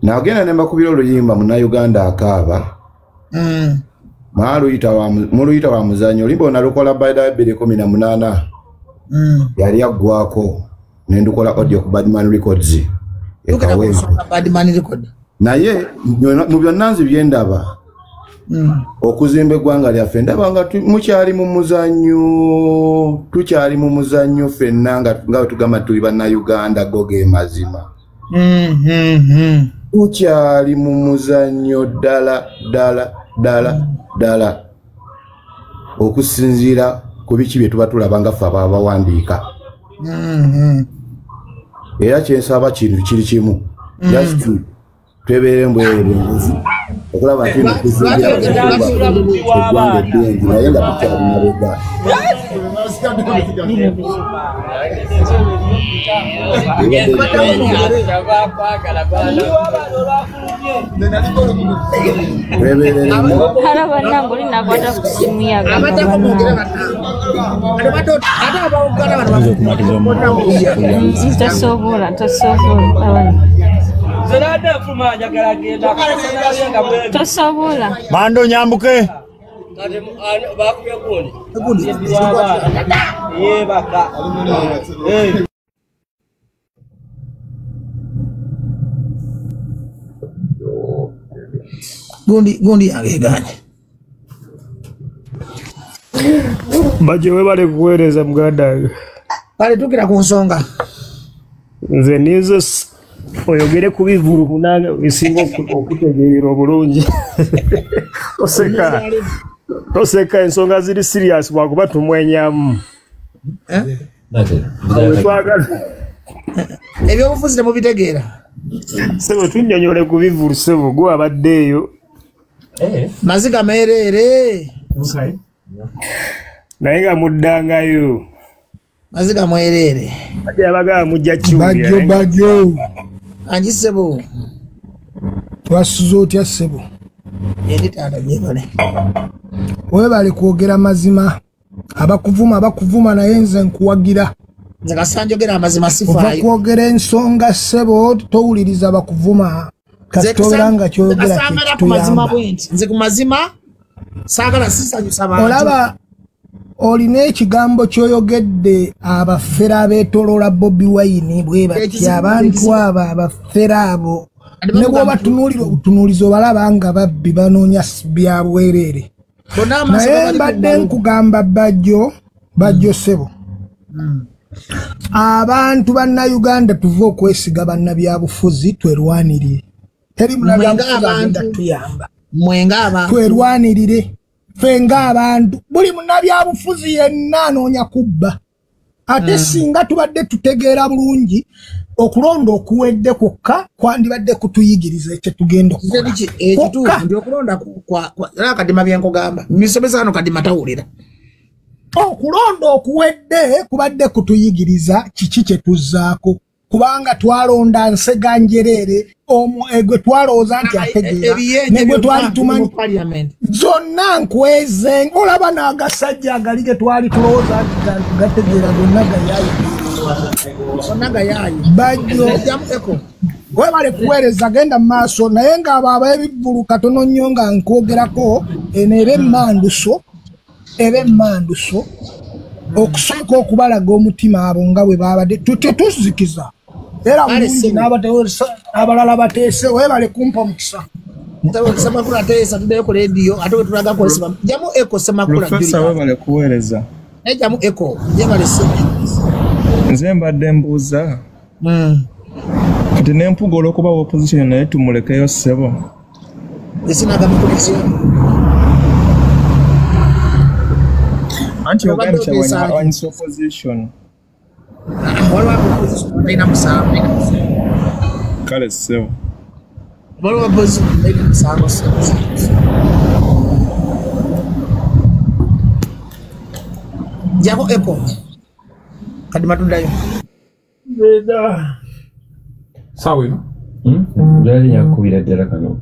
nagenda ne mbakubira oluyimba Munnayuganda akaaba muluyita wa muzanyo olimba lukola by the 2018 yali aggwako nendukola audio ku Badman Records
Badman Record
naye mu byonna nzi byendaba okuzimba eggwanga lyaffe ndaba nga tukyali mu muzanyo ffenna nga tugamba tuli bannayuganda goge mazima tukyali mu muzanyo ddala okusinziira ku biki bye tuba tulaba nga ffe abawandiika era kyensaba kintu kiri kimu just twebeere mbwerenguzi okulaba nti nokuzingira eggwanga eddungi naye nga tukyali mabega
tosobola mando nyambuke
gundi yange gani
baje webale kuweereza muganda
kale tukira ku nsonga
nze nizo oyogere ku bivulu kunanga bisinga okutegeera obulungi toseka ensonga ziri serious bwakuba tumwenyamu
ebyobufuzi temubitegeera
sebo tunnyonyole ku bivulu sebo gwe abaddeeyo
maziga meerere
naye nga muddangayo
maziga mwerere
abagaba mujja
bajjo
anji sebo
twasuza otya sebo
editaata byebale
webale kwogera mazima abakuvuma naye nze nkuwagira
nze kasanjogera amazima sifaayo
ova kwogera ensonga sebo towuliriza bakuvuma kasitobera nga kyogera kyekituyamba
nze ku mazima saagala sisanyusa abantu
olaba olina ekigambo kyoyogedde abafere abeetoloola Bobi Wine bwe batya abantu abo abafere abo ne bw'obatunuulira obutunuulizi obalaba nga babbi banoonya bya bwereere naye mbadde nkugamba bajjo sebo abantu bannayuganda tuve okwesiga bannabyabufuzi twerwanirire teri munabyabufuzi tuyamba twerwanirire ffe ng'abantu buli munnabyabufuzi yenna anoonya kubba ate singa tubadde tutegeera bulungi okulonda okuwedde kwokka kwandibadde kutuyigiriza ekyo tugenda
okulonda kadima byenkugamba misomesa hano kadima tawulira
okulonda okuwedde kubadde kutuyigiriza kiki kye tuzzaako kubanga twalonda Nsega Njereere gwe twalowooza nti ategeera ne gwe twali tumanyi zonna nkweze olaba n'agasajja agali ge twali tulowooza nti gategeera gonna gayaayo bajjo webale kuweereza genda mu maaso naye ng'abo ab'ebivvulu katono nnyo nga nkwogerako eno eba emmanduso okusooka okubalaga omutima abo nga bwe babadde tetuzikiza era bulungi abalala bateese webale kumpa omukisa
semakula ateesa tuddeyo ku lediyo ate wetulaga koleseba jamu eko semakula
Profesa webale kuweereza
jamu eko jebale
nze mbadde mbuuza kati n'empuga olw'okuba opposition naye tumulekeyo ssebo
esinagamikulekyo
anti oganda kyawanyisa opposition
waliwo musango
kale ssebo
waliwo opposition balina musango jako eko kadi matuddayo
sawa ino ndali nyakubira ddala kano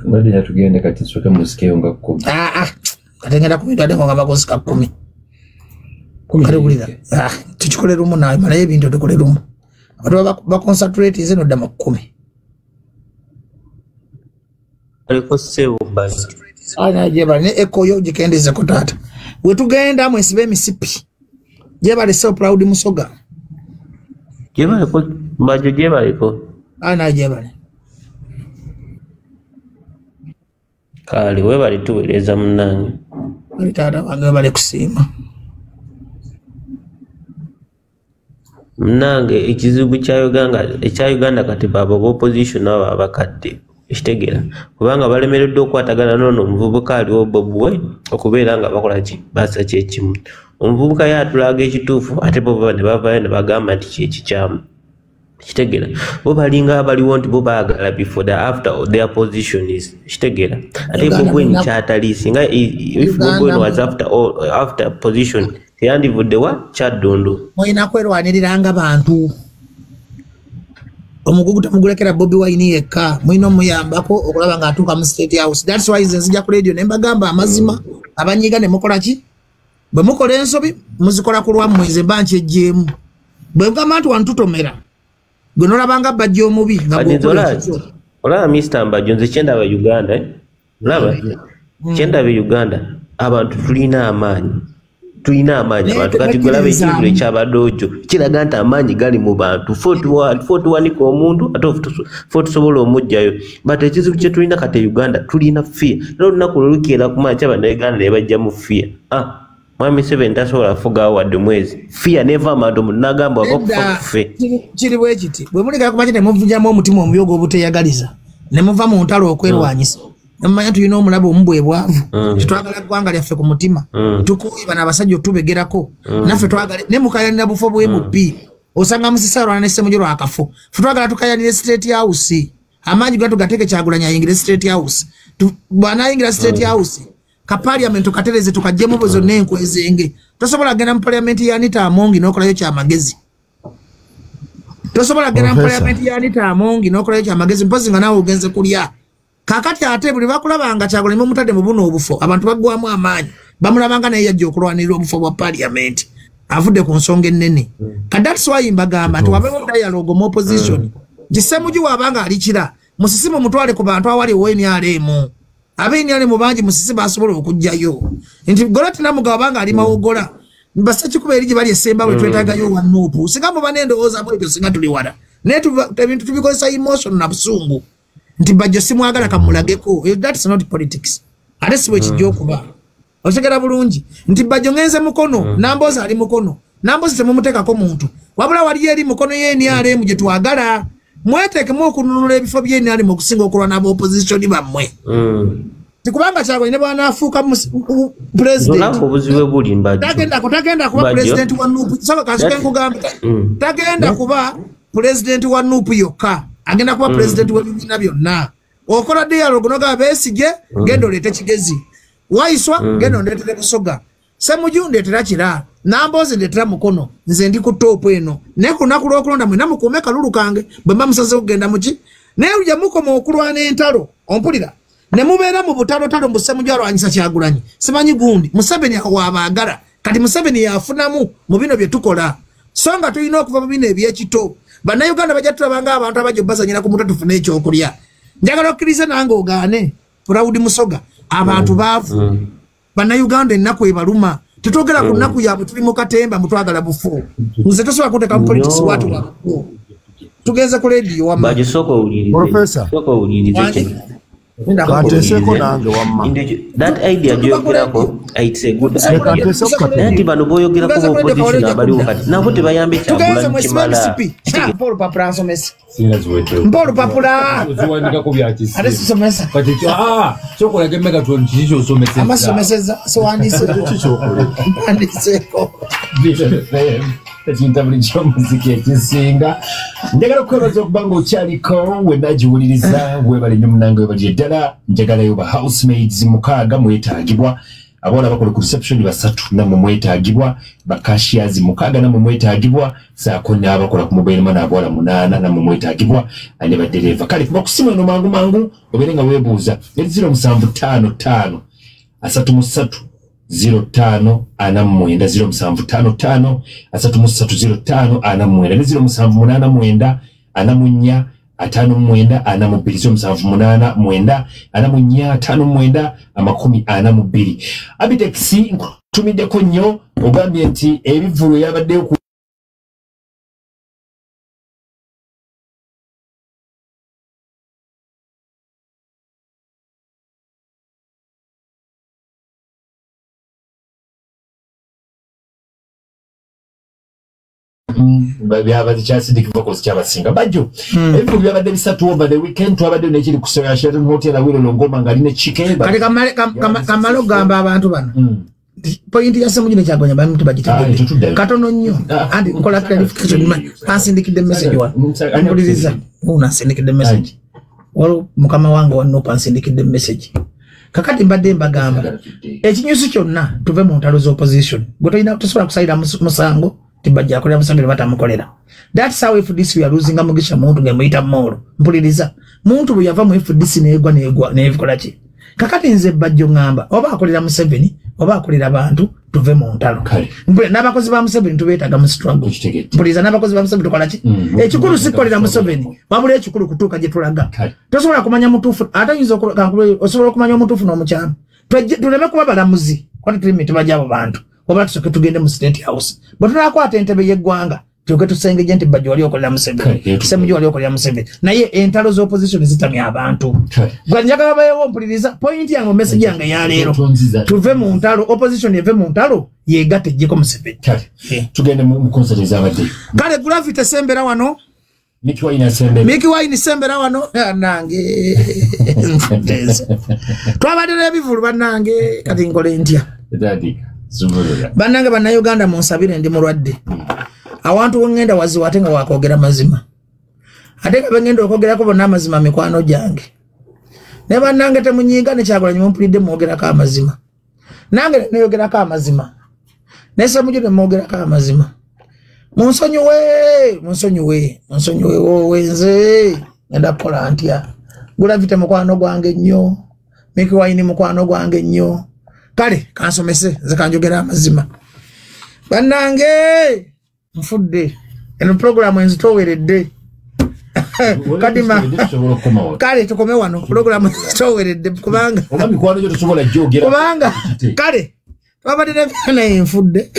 mbadde nyatugende kati nsooke musikeyo nga 10
katengera kubitwadde nga bakozi ka 10 kale wulira tukikolera omu nawe malayo ebintu tukolera omu abantu baconcentrate nze nodda mu 10
aliko ssebo mbazi
Ana jeba ne ekoyo jikendeze ko tata. We tugenda mwesibe emisipi. Jeba le so proud musoga.
Jeba ko bajo jeba ko. Ana jeba. Kali we bali tuweleza munange. Bali tata wange bali kusima. Munange ekizibu kya Uganda kati baba opposition nabo abakadde. Ishtegera kubanga balemeredde okwatagana nono omuvubuka aliwo Bobi Wine okubeera nga bakola ki basa kyekimu omuvubuka yatulaga ekituufu ate bo ne bavayo ne bagamba nti kyekikyamu Ishtegera bo balinga abaliwo nti bo baagala before the after their position is Ishtegera ate Bobi Wine kyatalisi nga if Bobi Wine was after position yandivudde wa kyaddondo
moyina kwerwaniranga bantu omugugu tamugulekera Bobi Wine yekka mwino muyambako okulaba nga atuuka mu State House. That's why nzija ku radio nemba gamba amazima abanyiga ne mukola ki bwe mukola ensobi muzikola ku lwa mweze banche jemu bwe ngamantu wantutomera gwe nolabanga bajja omubi nga
ola Mr. Mbajjo nze kyenda ba Uganda laba kyenda ba Uganda abantu tulina amaanyi abantu kati gwelabe ekintu ekyabadojo kiraga nti amaanyi gali mu bantu 41 ko omuntu ate 40 sobola omujjayo but ekizibu kye tulina kati Uganda tulina fear lero lunaku lulukira kumakya bannayuganda ne bajja mu fear mwami 7 tasobola fuga wadde mwezi fear never amando munagamba wabakufe
kiri bwe kiti bwe mulika kumakya ne muvunjamu omutima omubyogo obuteyagaliza ne muva mu ntalo okwerwanyisa Namanya tuyina omulabo ombwe bwavu tutwagala gwanga lyaffe ku mutima tukuyiba n'abasajja otubegerako naffe twagala ne mukayanira bufo bwe mubbi osanga musisarwa ne semujero akafo twagala tukayanire State House amaji gatu gateke Kyagulanyi ayingire State House bwana ayingira State House ka parliament katereze tukajjemu bozo n'enkwezenge tosobola genda mu parliament ya Anita Amongi n'okolayo kyamagezi tosobola genda mu parliament ya Anita Amongi n'okolayo kyamagezi mpozi nga nawe ogenze kulya kakati ate buli bakulabanga Kyagulanyi mutade mu buno obufo abantu bagwamu amaanyi bamulabanga naye yajja okulwanirira obufo bwa parliament avudde ku nsonga ennene that's why mbagamba nti wabeho dialogue mu opposition gisemuji wabanga alikira musisimu mutwale ku bantu awali WNRM abenyale bangi musisi basobola okujjayo nti golati namuga wabanga ali mawogola mbasa kikuba eriji bali esemba we twetagayo wa nupu singambo banendo oza bwe singa tuli wada netu ebintu tubikozesa emotion na busungu nti bajjo simwagala kamulageko that's not politics ate we kijokuba otegera bulungi nti bajjo ngenze mukono namboza ali mukono namboza temumuteka ko muntu wabula wali eri mukono yeni ale muje twagala mweteke mu kununula ebifo byeni ali mu kusinga okulwa na opposition bamwe tikubanga Kyagulanyi ne bwana afuka president
nako buziwe buli mbajjo
tagenda kuba president wa nupu saba kasuke nkugamba tagenda kuba president wa nupu yokka agenda kuba president wa bibina byonna okola dialogue noga besije gendo lete kigezi waiswa gendo ndetera kusoga semuju ndetera kira namboze ndetera mukono nze ndi ku top eno ne kunaku lokulonda mwe namukomeka lulukange bwemba musaze kugenda muki ne ujja mukoma okulwana entalo ompulira ne mubeera mu butalo talo musemuju alwanyisa Kyagulanyi simanyi gundi Museveni wabagala kati Museveni yafunamu mu bino bye tukola songa tulina okuva mu bino ebyekito Bannayuganda bajja tulabanga abantu abajja bazanyira ku mutatu fune ekyokulya njagala okkiriza nange ogaane Proud Musoga abantu baavu Bannayuganda ennaku ebaluma tetwogera ku nnaku yaabwe tuli mu katemba mutwagala bufu nze tosobola kuteeka mu politics watu wabufu tugenze ku radio wamma
Professor Kateseko nange wamma
that idea gyogerako it's a good idea nti bano boyogera ku opposition abaliwo kati nabo tebayambe Kyagulanyi kimala
Paul Papula nsomesa
sinazwete
Paul Papula
uziwandika ko byakisi
ate somesa
kati chokola gemega tuonjisho somesa
amasomeseza so wandise
kichokole
andiseko
ekintabuli ky'omuziki ekisinga njagala okwebaza okubanga okyaliko wenagiwuliriza webale nnyo munange webali eddala njagalayo ba housemaids 6 mwetaagibwa abawala bakola ku reception 3 namwe mwetaagibwa bakashiers 6 namwe mwetaagibwa saako n'abakola ku mobile money abawala 8 namwe mwetaagibwa ane badereva kale kuba kusimu eno mangu obeere nga weebuuza eri 0755 33 05 anamwenda 0755 33 05 anamwenda 0789 anamunya 59 42 so 78 9 44 59 42 Abitex nkutumiddeko nnyo ogambye nti ebivulu yabaddeyo byabadde kyasidiki vocals kyabasinga bajjo ebyo byabadde bisatu over the weekend twabadde nekiri ku Sheraton Hotel awiro Longoma nga line chike
kati kamalo gamba abantu bano point ya semu kyagonya bantu bagitegedde katono nnyo andi nkola clarification pansindikidde message wa mbuliriza unasindikidde message walo mukama wange wanno pansindikidde message kakati mbadde mbagamba ekinyusi kyonna tuve mu ntalo zo opposition gotoyina tusobola kusalira musango tibajja akolera musangire batamukolera. That's how FDC we are losing amugisha muntu ngemuyita moro mpuliriza muntu bwe yava mu FDC negwa nebikola ki kakati nze bajjo ngamba oba akolera mu 7 oba akolera abantu tuve mu ntalo mpulira n'abakozi ba mu 7 tubetaga mu struggle mpuliriza n'abakozi ba mu 7 tukola ki ekikulu sikolera mu 7 wabula ekikulu kutuuka gye tulaga tosobola kumanya mutuufu atayinza osobola okumanya omutuufu n'omukyama tuleme kuba balamuzi kwati tuli mitima gy'abo bantu wabula tusoke tugende mu State House bwe tunakwata entebe y'eggwanga tuke tusengeje nti bajjo wali okolera mu 7 tusemujjo wali okolera mu 7 naye entalo zo opposition zitamya abantu gwe njagala bayewo mpuliriza point yange message yange ya leero tuve mu ntalo opposition eve mu ntalo yegatte jjeko mu 7
tugende mu concert z'abadde
kale Gravity sembera wano
Miki
Wine sembera wano nange twabadde n'ebivulu bannange kati nkole ntya bannange bannayuganda munsabire ndi mulwadde awantu wengenda waziwa ate nga wakwogera mazima ate nga bengenda okwogerako bonna amazima mikwano gyange ne bannange temunyiiga nekyagolanyi mumpulidde mwogerako amazima nange neyogerako amazima nesemujjo nemwogerako amazima munsonyiwe wowe nze ngenda kukola ntya Gravity mukwano gwange nnyo Miki Wine mukwano gwange nnyo kale kansomese nze kanjogera amazima bannange nfudde eno programu enzitoweredde kadima kale tukome wano programu enzitoweredde kubanga kale twabadde naye nfudde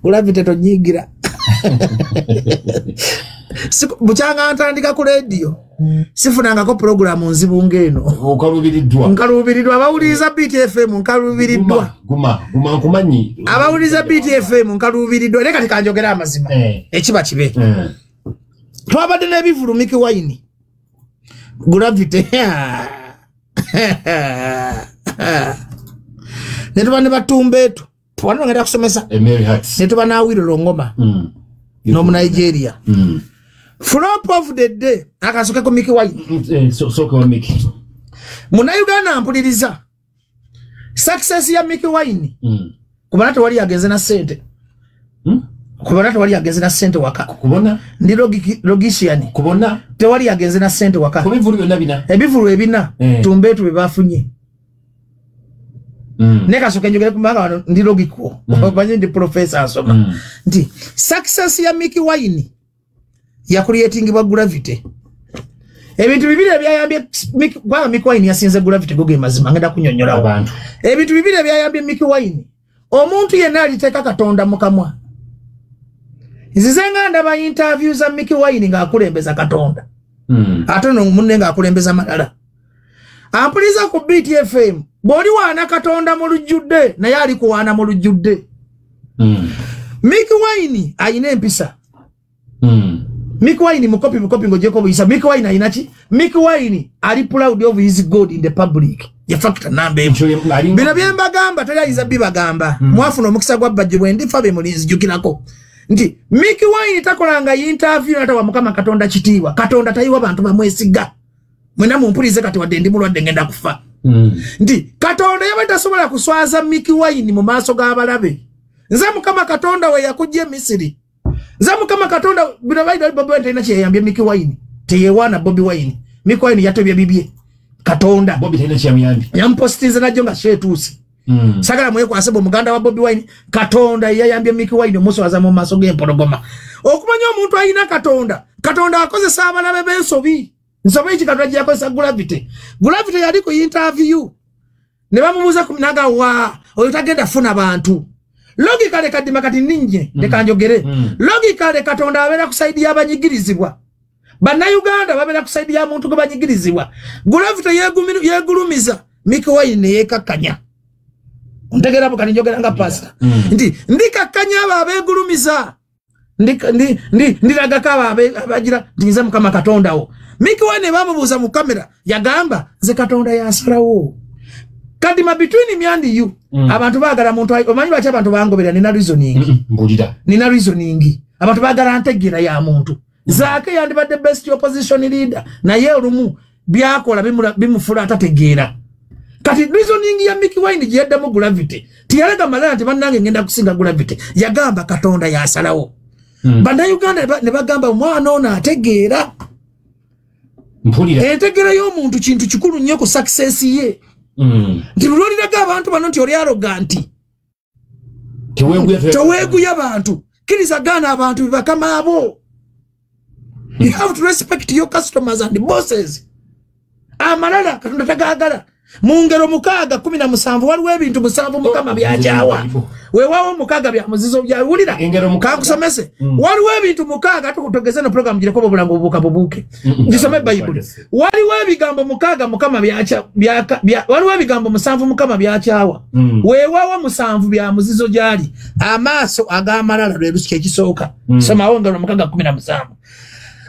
Gravity tonyigira bukyanga ntandika ku radio sifunangako programu nzibu ngeno nkalubiridwa abawuliriza BTFM nkalubiridwa abawuliriza BTFM nkalubiridwa era kati kanjogera amazima ekiba kibe twabadde n'ebivulu Miki Wine Gravity netuba ne batumbeetu twanongera kusomesa netuba n'awiro Longoma n'omu Nigeria flop of the day akasoke ko Miki Wine Munauganda mpuliriza success ya Miki Wine kubona tewali agenze na sente kubona tewali agenze na sente waka kubona ndi logician kubona tewali agenze na sente waka ebivulu ebina tumbeetu bebafunye neka soke njogere kumanga wano ndi logiko banye ndi professor asoma nti success ya Miki Wine ya creating ba Gravity ebintu bibiri ebyayambye Miki Wine yasinze Gravity goge mazima ngenda kunyonyola abantu ebintu bibiri ebyayambye Miki Wine omuntu yenna aliteka Katonda mukamwa izizenga ndaba interviews za Miki Wine nga akulembeza Katonda ate no munne nga akulembeza malala ampuliza ku BTFM boli wana Katonda mu lujjudde naye ali kuwana mu lujjudde Miki Wine ayina empisa Miki Wine mukopi ngojeko buyisa Miki Wine ayina ki Miki Wine ali proud of his God in the public ya factor number bino byemba gamba taliza bibagamba mwafuna omukisa gwa bajje bwendi fabe mulinzi jukirako nti Miki Wine takolanga interview nata wa mukama Katonda kitiwa Katonda tayiwa abantu bamwesiga mwena mumpulize kati wadde ndi mulwadde ngenda kufa nti Katonda yabata sobola kuswaza Miki Wine mu maaso g'abalabe nze mukama Katonda we yakujje Misiri nze mukama Katonda bino baida Bobi Wine tayina kyeyambye Miki Wine teyewana Bobi Wine Miki Wine yatobya bibye Katonda Bobi tayina kyamuyambye yampostize najjo nga shetusi sagala mwe kwa sababu muganda wa Bobi Wine Katonda yayambye Mickey Wine omuso wazamu maso g'empologoma okumanya omuntu ayina Katonda akoze sabala bebe ensobi nsobi kikatonda yakozesa Gravity yali ku interview ne bamubuza kuminaga wa oyo tagenda funa abantu logically kadima kati ninje nekanjogere logically Katonda abera kusaidia abanyigirizibwa bana Uganda babera kusaidia muntu gwe banyigirizibwa Gravity yegulumiza Mickey Wine yekakanya ntegera bukani njogera nga pastor ndikakanya abegulumiza ndiraga kaba abagira ndiza mukama Katonda wo Mickey Wine bamubuza mu kamera yagamba ze Katonda yasalawo kadima between me and you abantu bagala muntu omanyi bacha abantu bangobera nina reasoning mbulira nina reasoning abantu bagala ntegera ya muntu zake yandibadde best opposition leader na ye olumu byakola bimufula atategeera kati reasoning ya Mickey Wine jiyedda mu Gravity tiyalega malala nti bannange ngenda kusinga Gravity yagamba Katonda yasalawo banda Uganda ne bagamba omwana ono ategeera mpulira entegeera y'omuntu kintu kikulu nnyo ku success ye nti luloliraga abantu bano nti oli arrogant teweeguya abantu kirizagana abantu bibakama abo you have to respect your customers and bosses amalala Katonda tagaagala mu ngero 6:17 waliwo ebintu 7 mukama byakyawa weewawo 6 bya muzizo byawulira kakusomese waliwo ebintu 6 tukutogeze na program gireko bobulango bubuke gisome Bible waliwo ebigambo 6 mukama waliwo ebigambo 7 mukama byakyawa weewawo 7 bya muzizo gyali amaaso agamalala lwe lusike kisooka soma ngero 6:17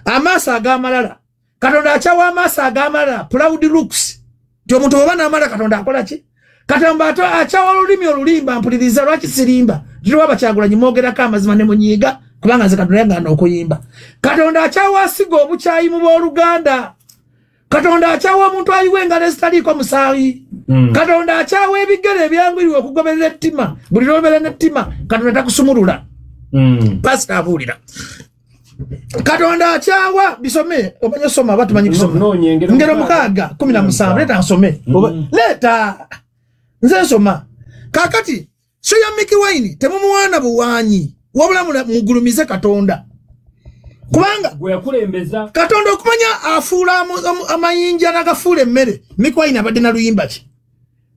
amaaso agamalala Katonda akyawa amaaso agamalala proud looks Tio muntu wabana amala Katonda akola ki? Katonda achawa olulimi olulimba mpuliriza lwaki sirimba. Tiro wabachagula nyimogera kama zimane munyiga kubanga Katonda yanga okuyimba. Katonda achawa asigo obuchayi mu Oluganda. Katonda achawa muntu ayiwenga restali ko musayi. Katonda achawa ebigere byangwiriwe okugoberera ettima. Buli lobera nettima Katonda takusumulula. Pastor abulira. Katonda achawa bisome obanyo soma batu manyi kusoma ngero 6:17 leta nsome leta nze soma kakati so ya Mickey Wine temumuwana buwanyi wabula mugulumize Katonda kubanga gwe yakulembeza Katonda okumanya afula amayinja nagafule mmere Mickey Wine abadde na luyimba ki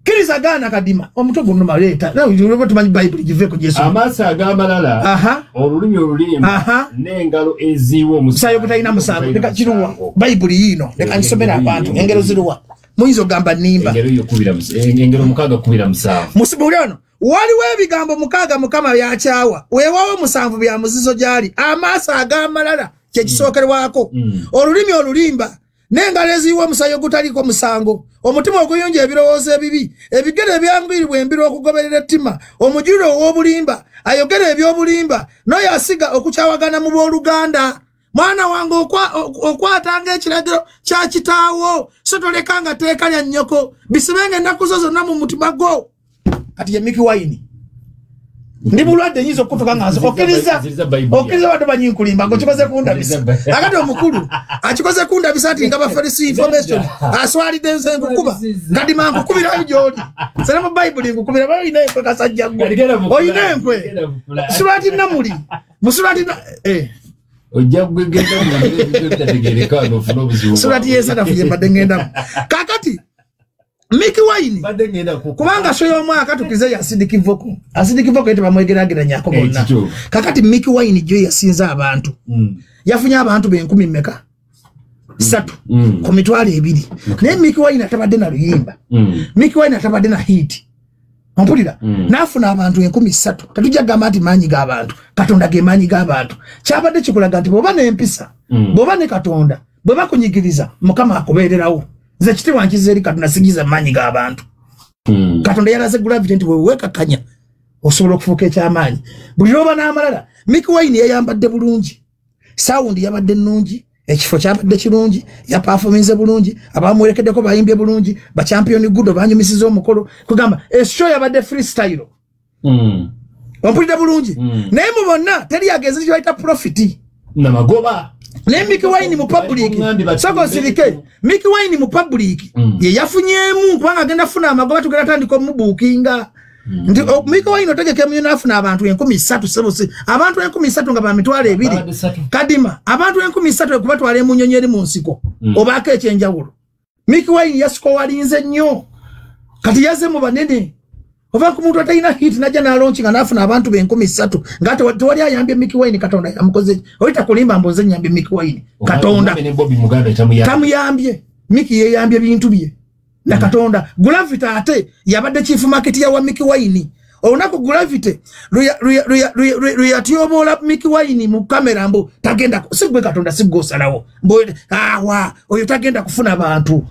kiriza gana kadima omuto guno maleta na uliwo tumanyi Bible giveko Yesu amasa agamalala olulimi olulimba n'engalo eziwo omusayo butayina musango leka kiruwa Bible yino leka nsomera abantu engero ziruwa muyizo gamba nimba engero yokubira engero 6:17 musibulano waliwo ebigambo 6 mukama byakyawa weewawo 7 bya muzizo gyali amasa agamalala kye kisookerwako olulimi olulimba n'engalo eziwo omusayo gutaliko musango omutima oguyonja ebirowoozo ebibi ebigere ebyangwiribwa embiro okugoberera ettima omujuliro ow'obulimba ayogera eby'obulimba n'oyo asiga okukyawagana mu booluganda mwana wange okwatanga ekiragiro kya kitaawo so tolekanga teeka lya nnyoko bisibenga ennaku zo zonna mu mutima gwo kati ye Mickey Wine ndi bulwadde nyizo kutuka ngazo okiriza watu banyinkulimba ngo kikoze kunda bisa akati omukulu akikoze kunda bisa ati ngaba first information aswali dense kukuba kadi mangu kubira jodi sala mu Bible ngukubira ba ine kwe kasajja ngo oyine nkwe surati namuli musurati na ojagwe genda mu tategereka no funo buzibu surati yesa nafuye badengenda kakati Mickey Wine kubanga shoyo mwaka tukize ya Acidic Vocal ete bamwegeragira nyako bonna kakati Mickey Wine jo yasinza abantu yafunya abantu be10 mmeka 3 ku mitwale 2 ne Mickey Wine atabadde na luyimba Mickey Wine atabadde na hit mpulira nafuna abantu 13 tatujja gamati manyi ga abantu Katonda ge manyi ga abantu kyabadde kikulaga nti boba n'empisa boba ne Katonda boba kunyigiriza mukama akobererawo ze kiti wankizeri Katonda sigiza manyi ga abantu Katonda yalaze Gravity nti wewe kakanya osobola okufuuka ekyamanyi buli loba n'amalala Mickey Wine yayambadde bulungi sound yabadde nnungi ekifo kyabadde kirungi ya performance bulungi abamwerekeddeko bayimbye bulungi ba champion gudo banyumisiza omukolo kugamba show yabadde freestyle ompulira bulungi naye mu bonna teri yageze kyo ayita profit
Namagoba.
Ne Mickey Wine mu public. Sako sirike. Mickey Wine mu public. Ye yafunyemu kubanga agenda funa amagoba tugenda tandika mu bookinga. Ndi Mickey Wine otegeke mu afuna abantu 13 abantu 13 nga ba mitwale 2. Kadima abantu 13 kubatwale mu nyonyeri mu nsiko. Obaka ekyenjawulo. Mickey Wine yasiko walinze nnyo. Kati yaze mu banene. Ova ku muntu atayina hit najja na launching anafuna abantu 13 ngate wali ayambye Mickey Wine Katonda yamukoze oyita kulimba mboze nyambye Mickey Wine Katonda tamuyambye Mickey yeyambye bintu bye na Katonda Gravity ate yabadde chief market ya wa Mickey Wine onako Gravity luyatyobola Mickey Wine mu kamera mbo tagenda sigwe Katonda sigosalawo mbo oyo tagenda kufuna abantu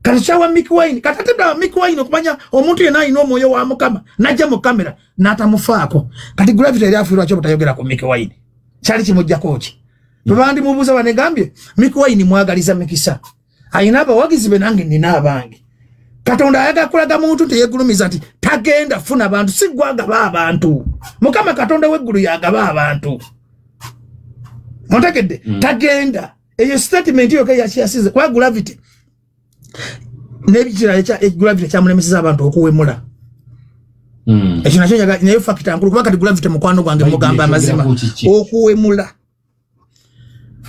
Kachawa Mickey Wine katatenda Mickey Wine okumanya omuntu yena ino moyo wa mukama najja mu kamera natamufaako kati Gravity yali afiirwa kyo butayogera ku Mickey Wine kyali kimujja koki tubandi mubuza banegambye Mickey Wine mwagaliza mikisa ayina abawagizi be nange nina abange Katonda ayagakulaga muntu teyegulumiza ati tagenda funa abantu sigwagaba abantu mukama Katonda weggulu yagaba abantu montegedde tagenda eyo statement yo ke yasize kwa Gravity nebikira echa Gravity kyamulemeseza abantu okuwemula ekyo nakyo nyaga nayo factor nkulu kuba kati Gravity mukwano gwange mugamba amazima okuwemula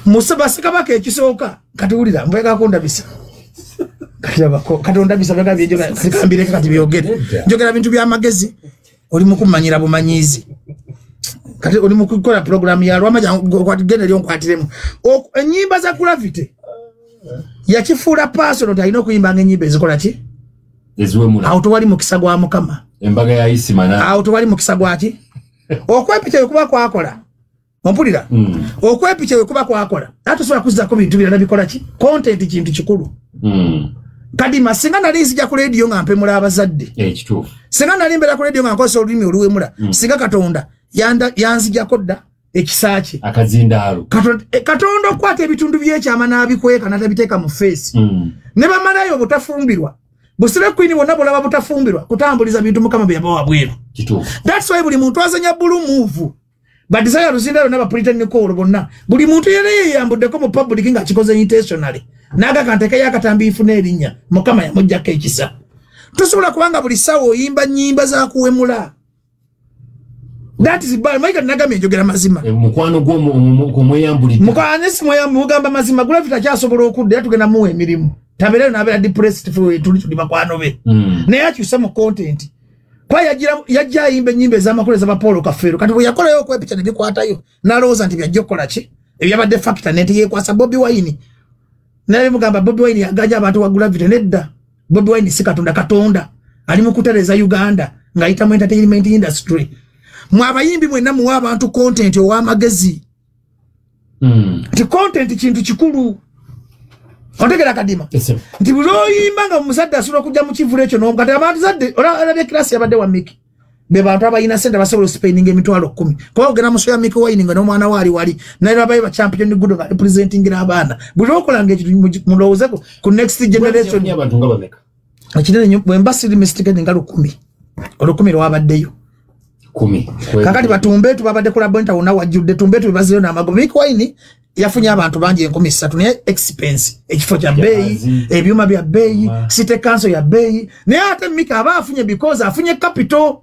musaba sikabaka ekisooka kati ulira mbega konda bisa kati onda bisa bega byejo kati kambireka kati byogere njogera bintu bya magezi oli mukumanyira bumanyizi kati oli mukukola program ya rwamaja kwati gene lyo nkwatiremu enyimba za Gravity yakifura personal talino kuyimba ngenyimba ezikola ki eziwemula auto wali mukisagwa mukama embaga ya isimana auto wali mukisagwa ki okwepicha kuba kwakola ompulira okwepicha kuba kwakola atosobola kuzza ko bintu bira nabikola ki content kintu kikulu kadi masinga nali nzija ku radio nga mpemula abazadde ekituufu singa nali mbera ku radio nga nkosa olulimi oluwemula singa Katonda yanzija kodda ekisachi akazindalo Katonda kwate ebitundu byekyama nabikweka natabiteeka mu face ne bamalayo butafumbirwa busire kwini wona bolaba butafumbirwa kutambuliza bintu mukama byabawa bweru kituufu that's why buli muntu azanya blue move but desire ruzindalo naba pretend call bonna buli muntu yele yambudeko mu public nga kikoze intentionally naga kanteka yakatambi ifune erinya mukama yamujjako ekisa tosobola kubanga buli sawo oyimba nyimba za kuwemula. That is bad. Maika nagame njogera mazima. Mukwano gwo kumweyambulira. Mukwano simweyambu mugamba mazima. Gravity akyasobola okudda yatugenda mu emirimu. Tabelero nabera depressed for tuli bakwano be. Naye akyusa mu content. Kwa yajja yimbe nyimbe za makole za Paul Kafero. Kati bwe yakola yo kwepicha ne bikwatayo. Na Rosa nti byajjokola ki? Ebyabadde factor net ye kwasa Bobby Wine. Naye mugamba Bobby Wine yagaja abantu wa Gravity nedda. Bobby Wine si Katonda. Ali mu kutereza Uganda ngayita mu entertainment industry. Mwabayimbi mwena muwa abantu content owa magezi. Ti content kintu kikulu. Otegera kadima. Nti bulo yimbanga musadde asura kujja mu kivule ekyo n'omukati abantu zadde olabye class yabadde wa Mickey. Be bantu abayina sente basobola spending emitwalo 10. Kwa ogena musoya Mickey Wine nga n'omwana wali. Naye abayi ba champion good nga representing abana. Bulo okolanga ekyo mulowozeko ku next generation y'abantu nga bameka. Akirene nyo bwembasiri mystic nga 10. Olukumi lwabaddeyo. 10. Kakati batumbe tubabadde kula bonta una wajudde tumbe tubaziro na mago Mickey Wine yafunya abantu bangi 13 ne expense ekifo kya bei ebyuma bya bei city council ya bei ne ate Mickey abafunye because afunye capital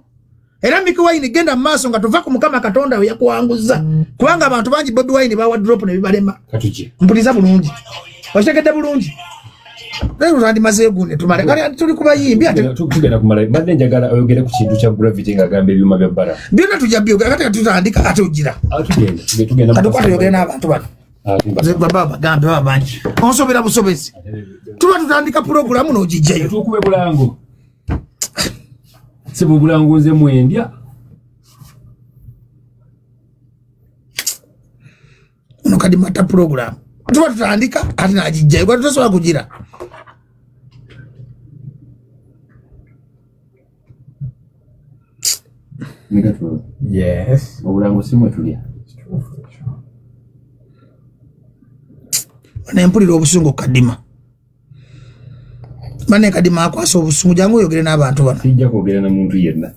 era Mickey Wine genda maso nga tuva ku mukama Katonda yakuanguza kubanga abantu bangi Bobby Wine bawa drop ne bibalema katuje mpuliza bulungi washekede bulungi lero randi mazegune tumare kali tuli kubayimbi ate tugenda kumala bande njagala oyogere ku kintu kya Gravity nga gambe byuma bya bara byonna tujabyo kati tutandika ate ujira tugenda tukwato yogere n'abantu bano baba gambe babanji onsobera busobezi tuba tutandika program no jijjayo tukube bulango sibu bulango nze mwendya uno kadi mata program tuba tutandika ate najijjayo kwa tusobola kugira yes obulango simwe tulia nempulira obusungu kadima mane kadima akwasa obusungu jangu oyogere n'abantu bano sijja kwogera na muntu yenna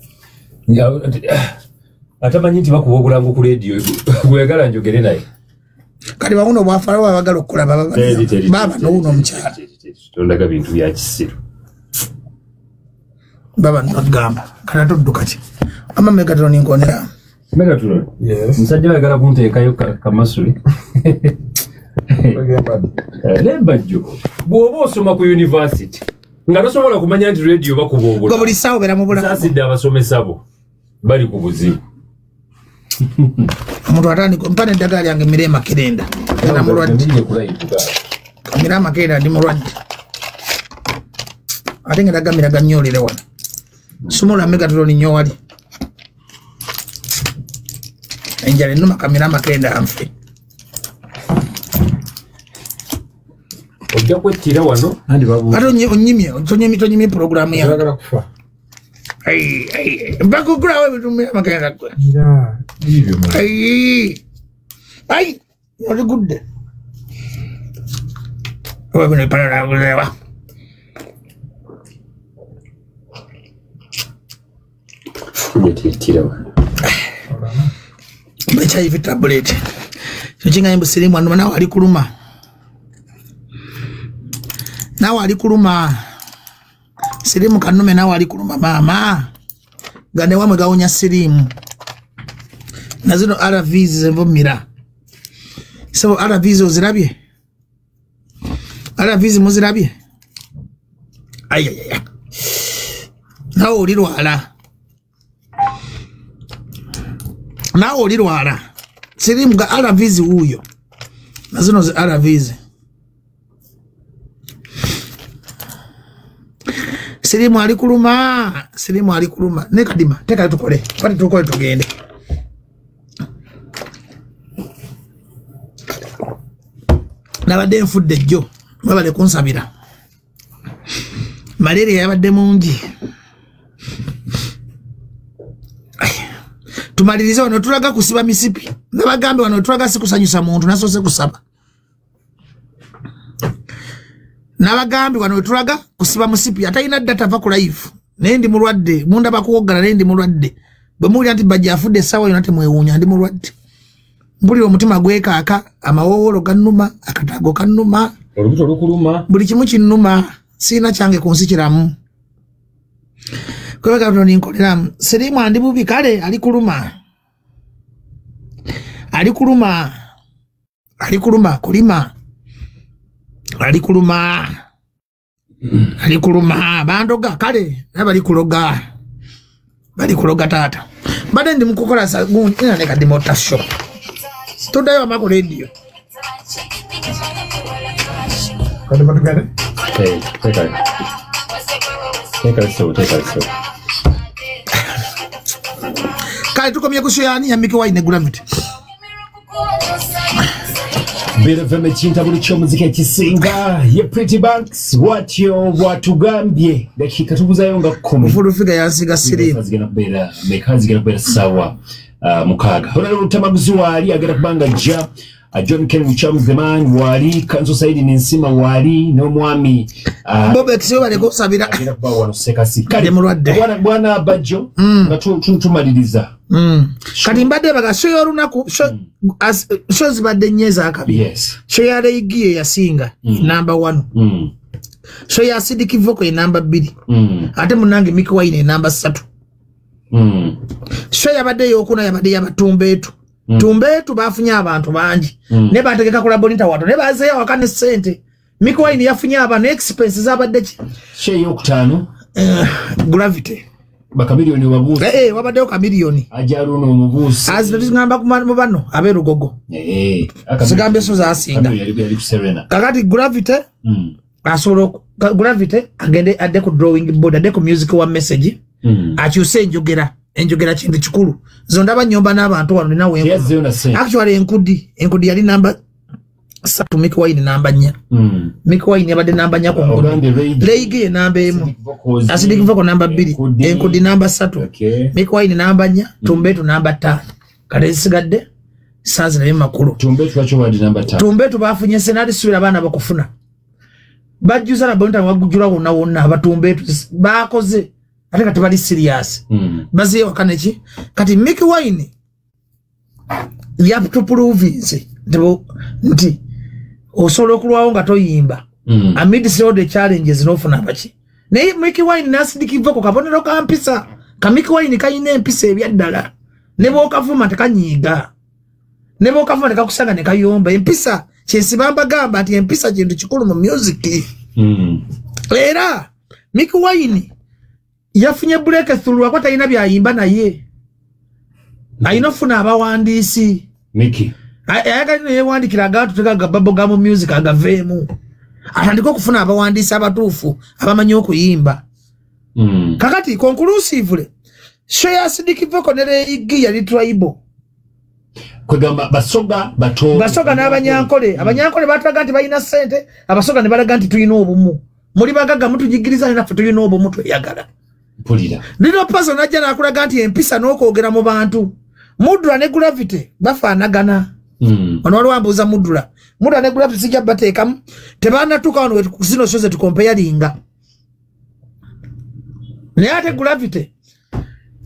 atamanyi nti bakuba obulango ku radio gwegala njogere naye kali bakuno bwafala babagala okulaba baba n'uno mkyala
tondaga bintu bya kisiru
baba n'agamba kala tudduka ki ama Megatron nkonera
Megatron yes musajja bagala kunteekayo kamasuli Lebajjo bw'oba osoma ku university nga tosobola kumanya nti radio bakubobula
buli sawo bera mu bulamu
sasidde abasomesa bo bali ku buzibu
omuntu atani mpane eddagala lyange Mirema Kirenda era mulwadde Mirema Kirenda ndi mulwadde ate nga dagamira ganyolere wano sumula Megatron nnyo wali enjala ennuma Mirema Kirenda amfe
ojja kwettira wano andi babu
ate onyimye programu ya
bagala kufa
bakugulawo ebintu Mirema Kirenda gwe ay oli gudde wabino ipalala ngulewa bechayivi tablet chinga imbu sirimu anuma nawe ali kuluma sirimu kanume nawe ali kuluma mama gane wamwe gawonya sirimu na zino RVs zevumira so RVs ozirabye RVs muzirabye ayayaya nawe olirwala sirimu ga RVs uyo na zino RVs sirimu ali kuluma ne kadima teka tukole pati tukole tugende nabadde nfudde jjo babale kunsabira malaria yabadde mungi tumalirize wano tulaga kusiba misipi nabagambe wano tulaga sikusanyusa muntu nasose kusaba nabagambe wano tulaga kusiba musipi atayina data va ku live nendi mulwadde munda bakuwogala nendi mulwadde bwe muli anti bajja afudde sawa yonate mwewunya ndi mulwadde mbulira omutima gwekaaka amawowolo gannuma akatago kannuma
olubuto lukuluma
buli kimu kinnuma siina kyange ku nsi kiramu kwebaka tono ninkoleramu sirimu andi bubi kale ali kuluma bandoga kale nabali kuloga taata bade ndi mukukola ina ne kadi motor shop tudayo amako radio kadi batugane Take so. Kale tukomye kushuyani ya Miki Wine Gravity.
Bira veme chinta buli cho muziki kisinga ye Pretty Banks watugambye dakika tubuzayo nga 10
mfuru figa yansiga siri
mekazi gena bera sawa mukaga ona lutamaguzi wali agera kubanga ja John Ken Muchamu the man wali Kanzo Saidi Ninsima wali no mwami
Bobe kisiwa bale kusabira
agera kuba wanoseka
kade mulwadde
bwana Bajo nga tumaliriza
kati mbadde baga shoyo lunaku show zibadde nyeza akabi
yes
show ya Reigie yasinga number 1 show ya Sidiki Voko ya number 2 ate munange Miki Wine number 3 show ya badde yokuna ya badde ya batumbetu tumbetu bafunya abantu banji ne bategeka kula bonita watu ne bazeya wakane sente Miki Wine yafunya abantu expenses abadde ki
show yokutano
Gravity
bakamilioni wabuzi
wabadde kamilioni
ajaruno omubuzi
azingamba kumano bano aberugogo sigambe so zasinga kakati Gravity asolo Gravity agende adde ku drawing board adde ku music wa message akyuse enjogera kintu kikulu zondaba nyomba n'abantu wano nawe actually enkudi yali namba 3 Miki Wine namba 4 Miki Wine yabadde namba 4 ku nkudi Reigie namba 1 Sidiki Voko namba 2 enkudi namba 3 Miki Wine namba 4 Tumbetu namba 5 kale sigadde sazi naye makulu
Tumbetu wacho wadi namba 5
Tumbetu bafunye senari subira bana bakufuna bajuza na bonta wagujura wona abatumbetu bakoze ate kati bali serious baziye wakaneki kati Miki Wine ya to prove nti osobola okulwawo nga toyimba amidst all the challenges n'ofuna baki naye Mickey Wine nasidikivako kabonero ka mpisa ka Mickey Wine kayina empisa ebyaddala ne bw'okavuma tekanyiiga ne bw'okavuma tekakusanga ne kayomba empisa kyensibamba gamba nti empisa kintu kikulu mu music era Mickey Wine yafunye breakthrough lwako talina byayimba naye ayina ofuna abawandiisi Mickey ayagala ne yewandikira agantu tegaga bubblegum music agaveemu atandika okufuna abawandiisi abatuufu abamanyi okuyimba kakati conclusively Shea Sidikivoko ne Iggy yali tribal
kwegamba basoga n'abanyankole batulaga nti balina ssente abasoga ne balaga nti tulina obumu muli bagaga mutujigiriza naffe tulina obumu tweyagala mpulira lino paso najja nakulaga nti empisa n'okwogera mu bantu Mudra ne Gravity bafaanagana ono waliwo ambuuza Mudra ne Gravity sijja bateekamu tebanatuuka wano zino shoze tukompeyalinga naye ate Gravity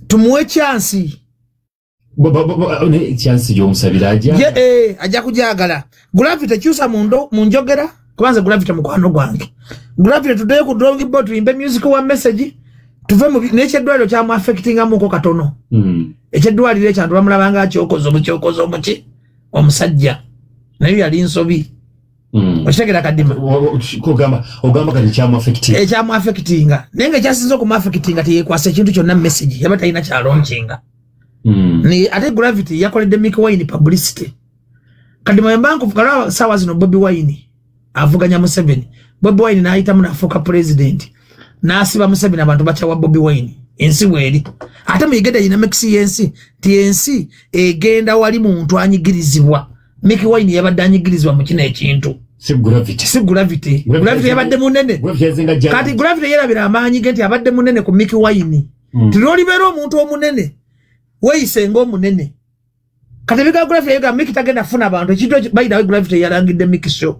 tumuwe chansi chansi y'omusabira
ajja kujagala Gravity kyusa mu njogera kubanza Gravity mukwano gwange Gravity tuddeyo ku drawing board tuyimbe music wa message tuve mu n'ekyeddwaliro kyamu affectinga muko katono ekyeddwaliro ekyantu bamulabanga akyokoza omuki omusajja naye yali nsobi okitegera kadima
ogamba kati
ekyamu affectinga naye nga ekyasinza okumu affectinga teyekwasa ekintu kyonna message yaba talina kyalonkinga ate Gravity yakoledde Mickey Wine publicity kadima yambanku kalawa sawa zino Bobi Wine avuganya Museveni Bobi Wine n'ayitamu n'afuuka president n'asiba Museveni abantu bakyawa Bobi Wine ensi weri ate muyigeda dynamics yensi ti ensi egenda wali muntu anyigirizibwa Mickey Wine yabadde anyigirizibwa mu kino ekintu si Gravity yabadde munene kati Gravity yerabira amaanyi ge nti yabadde munene ku Mickey Wine tilolibeera omuntu omunene weyisenga omunene kati biga Gravity yega Mickey tagenda funa abantu ekintu bayida Gravity yalangidde Mickey show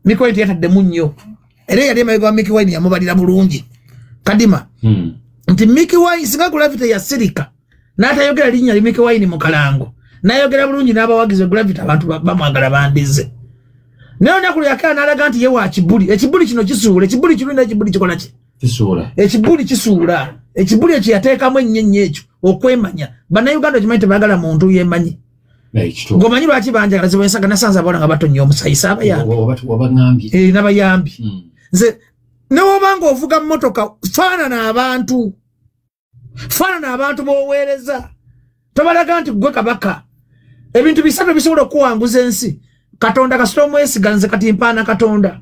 Mickey Wine yatadde munyo era yali emayiga Mickey Wine yamubalira bulungi kadima nti Mickey Wine singa Gravity yasirika n'atayogera linnya li Mickey Wine mu kalango n'ayogera bulungi n'abawagize Gravity abantu bamwagala bandize naye olunaku luyaka n'alaga nti ye wa kibuli ekibuli kino kisuula ekibuli kirungi ekibuli kikola ki ekibuli kisuula ekibuli ekyo yateekamu ennyenye ekyo okwemanya bannayuganda okimanyi tebaagala muntu yemanyi ng'omanyi lwaki banjagala zibwensaga nasanze abawala nga batonnya omusayisa abayambi n'abayambi nze newobanga ovuga mmotoka faanana abantu b'oweereza tobalaga nti gwe kabaka ebintu bisatu bisobola okuwanguza ensi Katonda kasita omwesiga nze kati mpaana Katonda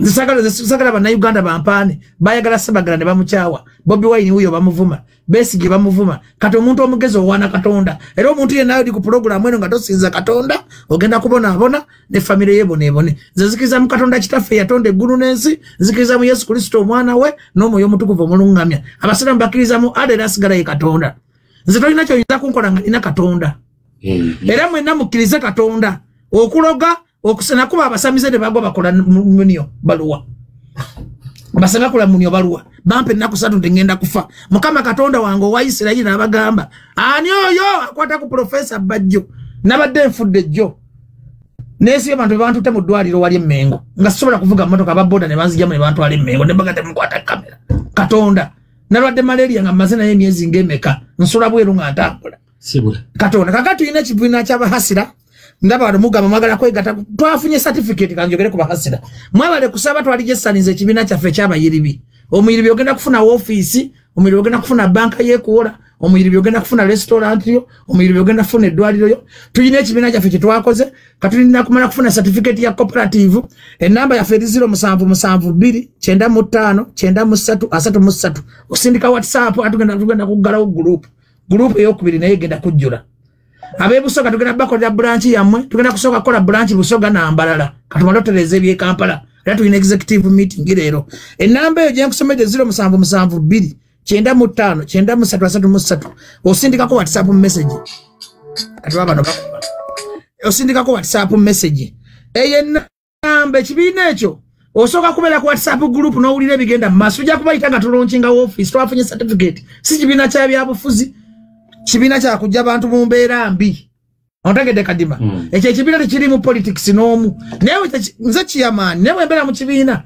zisagala bannayuganda bampaane bayagala Sebagala ne bamukyawa Bobi Wine wuyo bamuvuma Besigye bamuvuma kati omuntu omugezi owaana Katonda era omuntu yenna ali ku programu eno nga tosinza Katonda ogenda kubonaabona ne famire ye boneebone nze nzikiriza mu Katonda kitaffe yatonda eggulu n'ensi nzikiriza mu Yesu Kristo omwana we n'omwoyo omutukuvu omuluŋŋamya abasiraamu bakkiriza mu ada era asigala ye Katonda nze tolina ky'oyinza kunkola nga nina Katonda era mwenna mukkirize Katonda okuloga okusena kuba abasamize ne bagwa bakola munio baluwa basanga kola munio baluwa bampe nnaku 3 ngenda kufa Mukama Katonda wange wa Isirayiri n'abagamba ani oyo akwata ku professor Bajjo nabadde nfudde jjo nesi abantu te mu ddwaliro wali Mengo nga sobola kuvuga motoka ababoda ne banzijamu ne bantu wali Mengo ne bagate mukwata kamera Katonda nalwadde malaria nga mazina y'emyezi ng'emeka nsula bweru nga ntambula Katonda kakati ina kibiina ky'abahasira ndaba mugamba magala kwegata twafunye certificate kanjogere ku bahasira mwabale kusaba twaligestaninze kibiina kyaffe ky'abayiribi omuyiribi ogenda kufuna office omuyiribi ogenda kufuna banka yekuola omuyiribi ogenda kufuna restaurant yo omuyiribi ogenda kufuna eddwaliro yo tulina ekibiina kyaffe kyetwakoze katulina kumala kufuna certificate ya cooperative enamba yaffe 0772 95 93 osindika WhatsApp atugenda kuggalawo group eyokubiri naye egenda kujjula abebusoga tugenda bakola branch yamwe tugenda kusoka kola branch busoga na mbalala katumalotereze bye Kampala era tulina executive meeting leero enamba eyo gyenkusomedde 0772 95 93 osindika ko WhatsApp message atubaba no bakuba osindika ko WhatsApp message namba ekibiina ekyo osoka kubera ku WhatsApp group n'owulira bigenda maaso ujja kubayita nga tulaunchinga office twafunye certificate si kibiina kya byabufuzi kibiina kya kujja abantu mu mbeera mbi Ontagedde Kadima. Ekyo ekibiina tekiri mu politics n'omu. Naye nze chairman, newe mbera mu kibiina,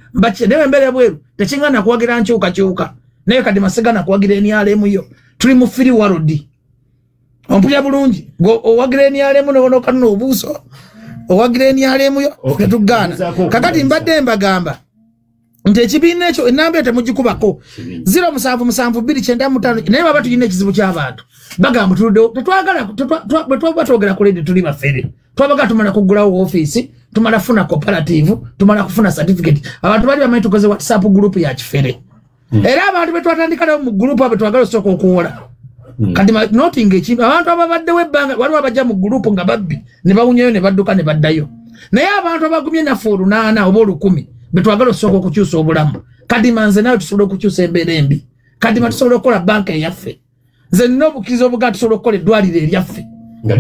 newe mbera bweru, tekingana kuwagira nkyuka. Naye Kadima sigana kuwagira NRM yo. Tuli mu free world. Ompulya bulungi. Owagira NRM n'onoka n'obuuso. Owagira NRM yo tetugana. Kakati mbadde mbagamba. Nti ekibiina ekyo enamba temugikubako 077295 naye baba tulina ekizibu ky'abantu bagamba tuludde tetwagala twagala ku ledi tuli bafere twabaga tumala kugulawo office tumala funa cooperative tumala kufuna certificate abantu bali bamanyi tukoze WhatsApp group ya kifere era abantu betwatandika nawo mu group abo twagala osooka okuwola kati noting ekibi abantu ababadde webbanga waliwo abajja mu group nga babbi ne bawunyayo ne badduka ne baddayo naye abantu abagumye nafe 8 oba 10 betwagala osooka okukyusa obulamu Kadima nze nawe tusobola okukyusa embeera embi Kadima tusobola okukola banka eyaffe nze nina obukkiriza obuga tusobola okukola eddwaliro eryaffe nga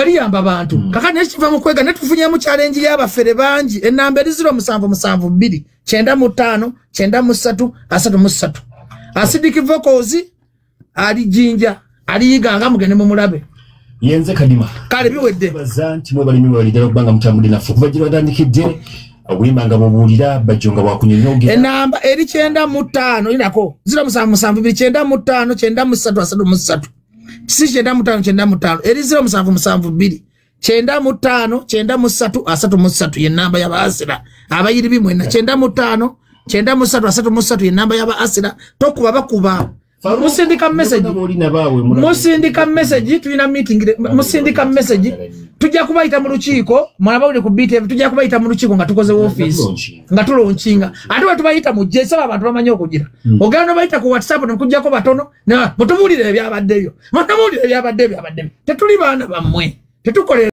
liyamba abantu kakati nekiva mu kwega ne tufunyemu challenge y'abafere bangi ennamba eri 0772 95 93 33 Acidic Vocals ali Jinja ali Iganga mugende mu mulabe
yenze Kadima
kale biwedde
bazanti mwe bali miwalidde okubanga mutambuli nafu kubajira batandikidde Awimanga bubulira bajonga wakunyonyoge enamba eri 95 inako
0772 si 95 eri 0772 95 ye namba ya baasira abayiri bimwe na 95 ye namba ya baasira tokuba bakuba musindika message tuina meeting musindika message tujja kubayita mu lukiiko mwabawule ku BTV tujja kubayita mu lukiiko nga tukoze office nga tulaunchinga ate batubayita mu jesa abantu bamanyi okugira ogano bayita ku WhatsApp nekujjako batono na mutumulire ebyabaddeyo tetuli baana bammwe tetukole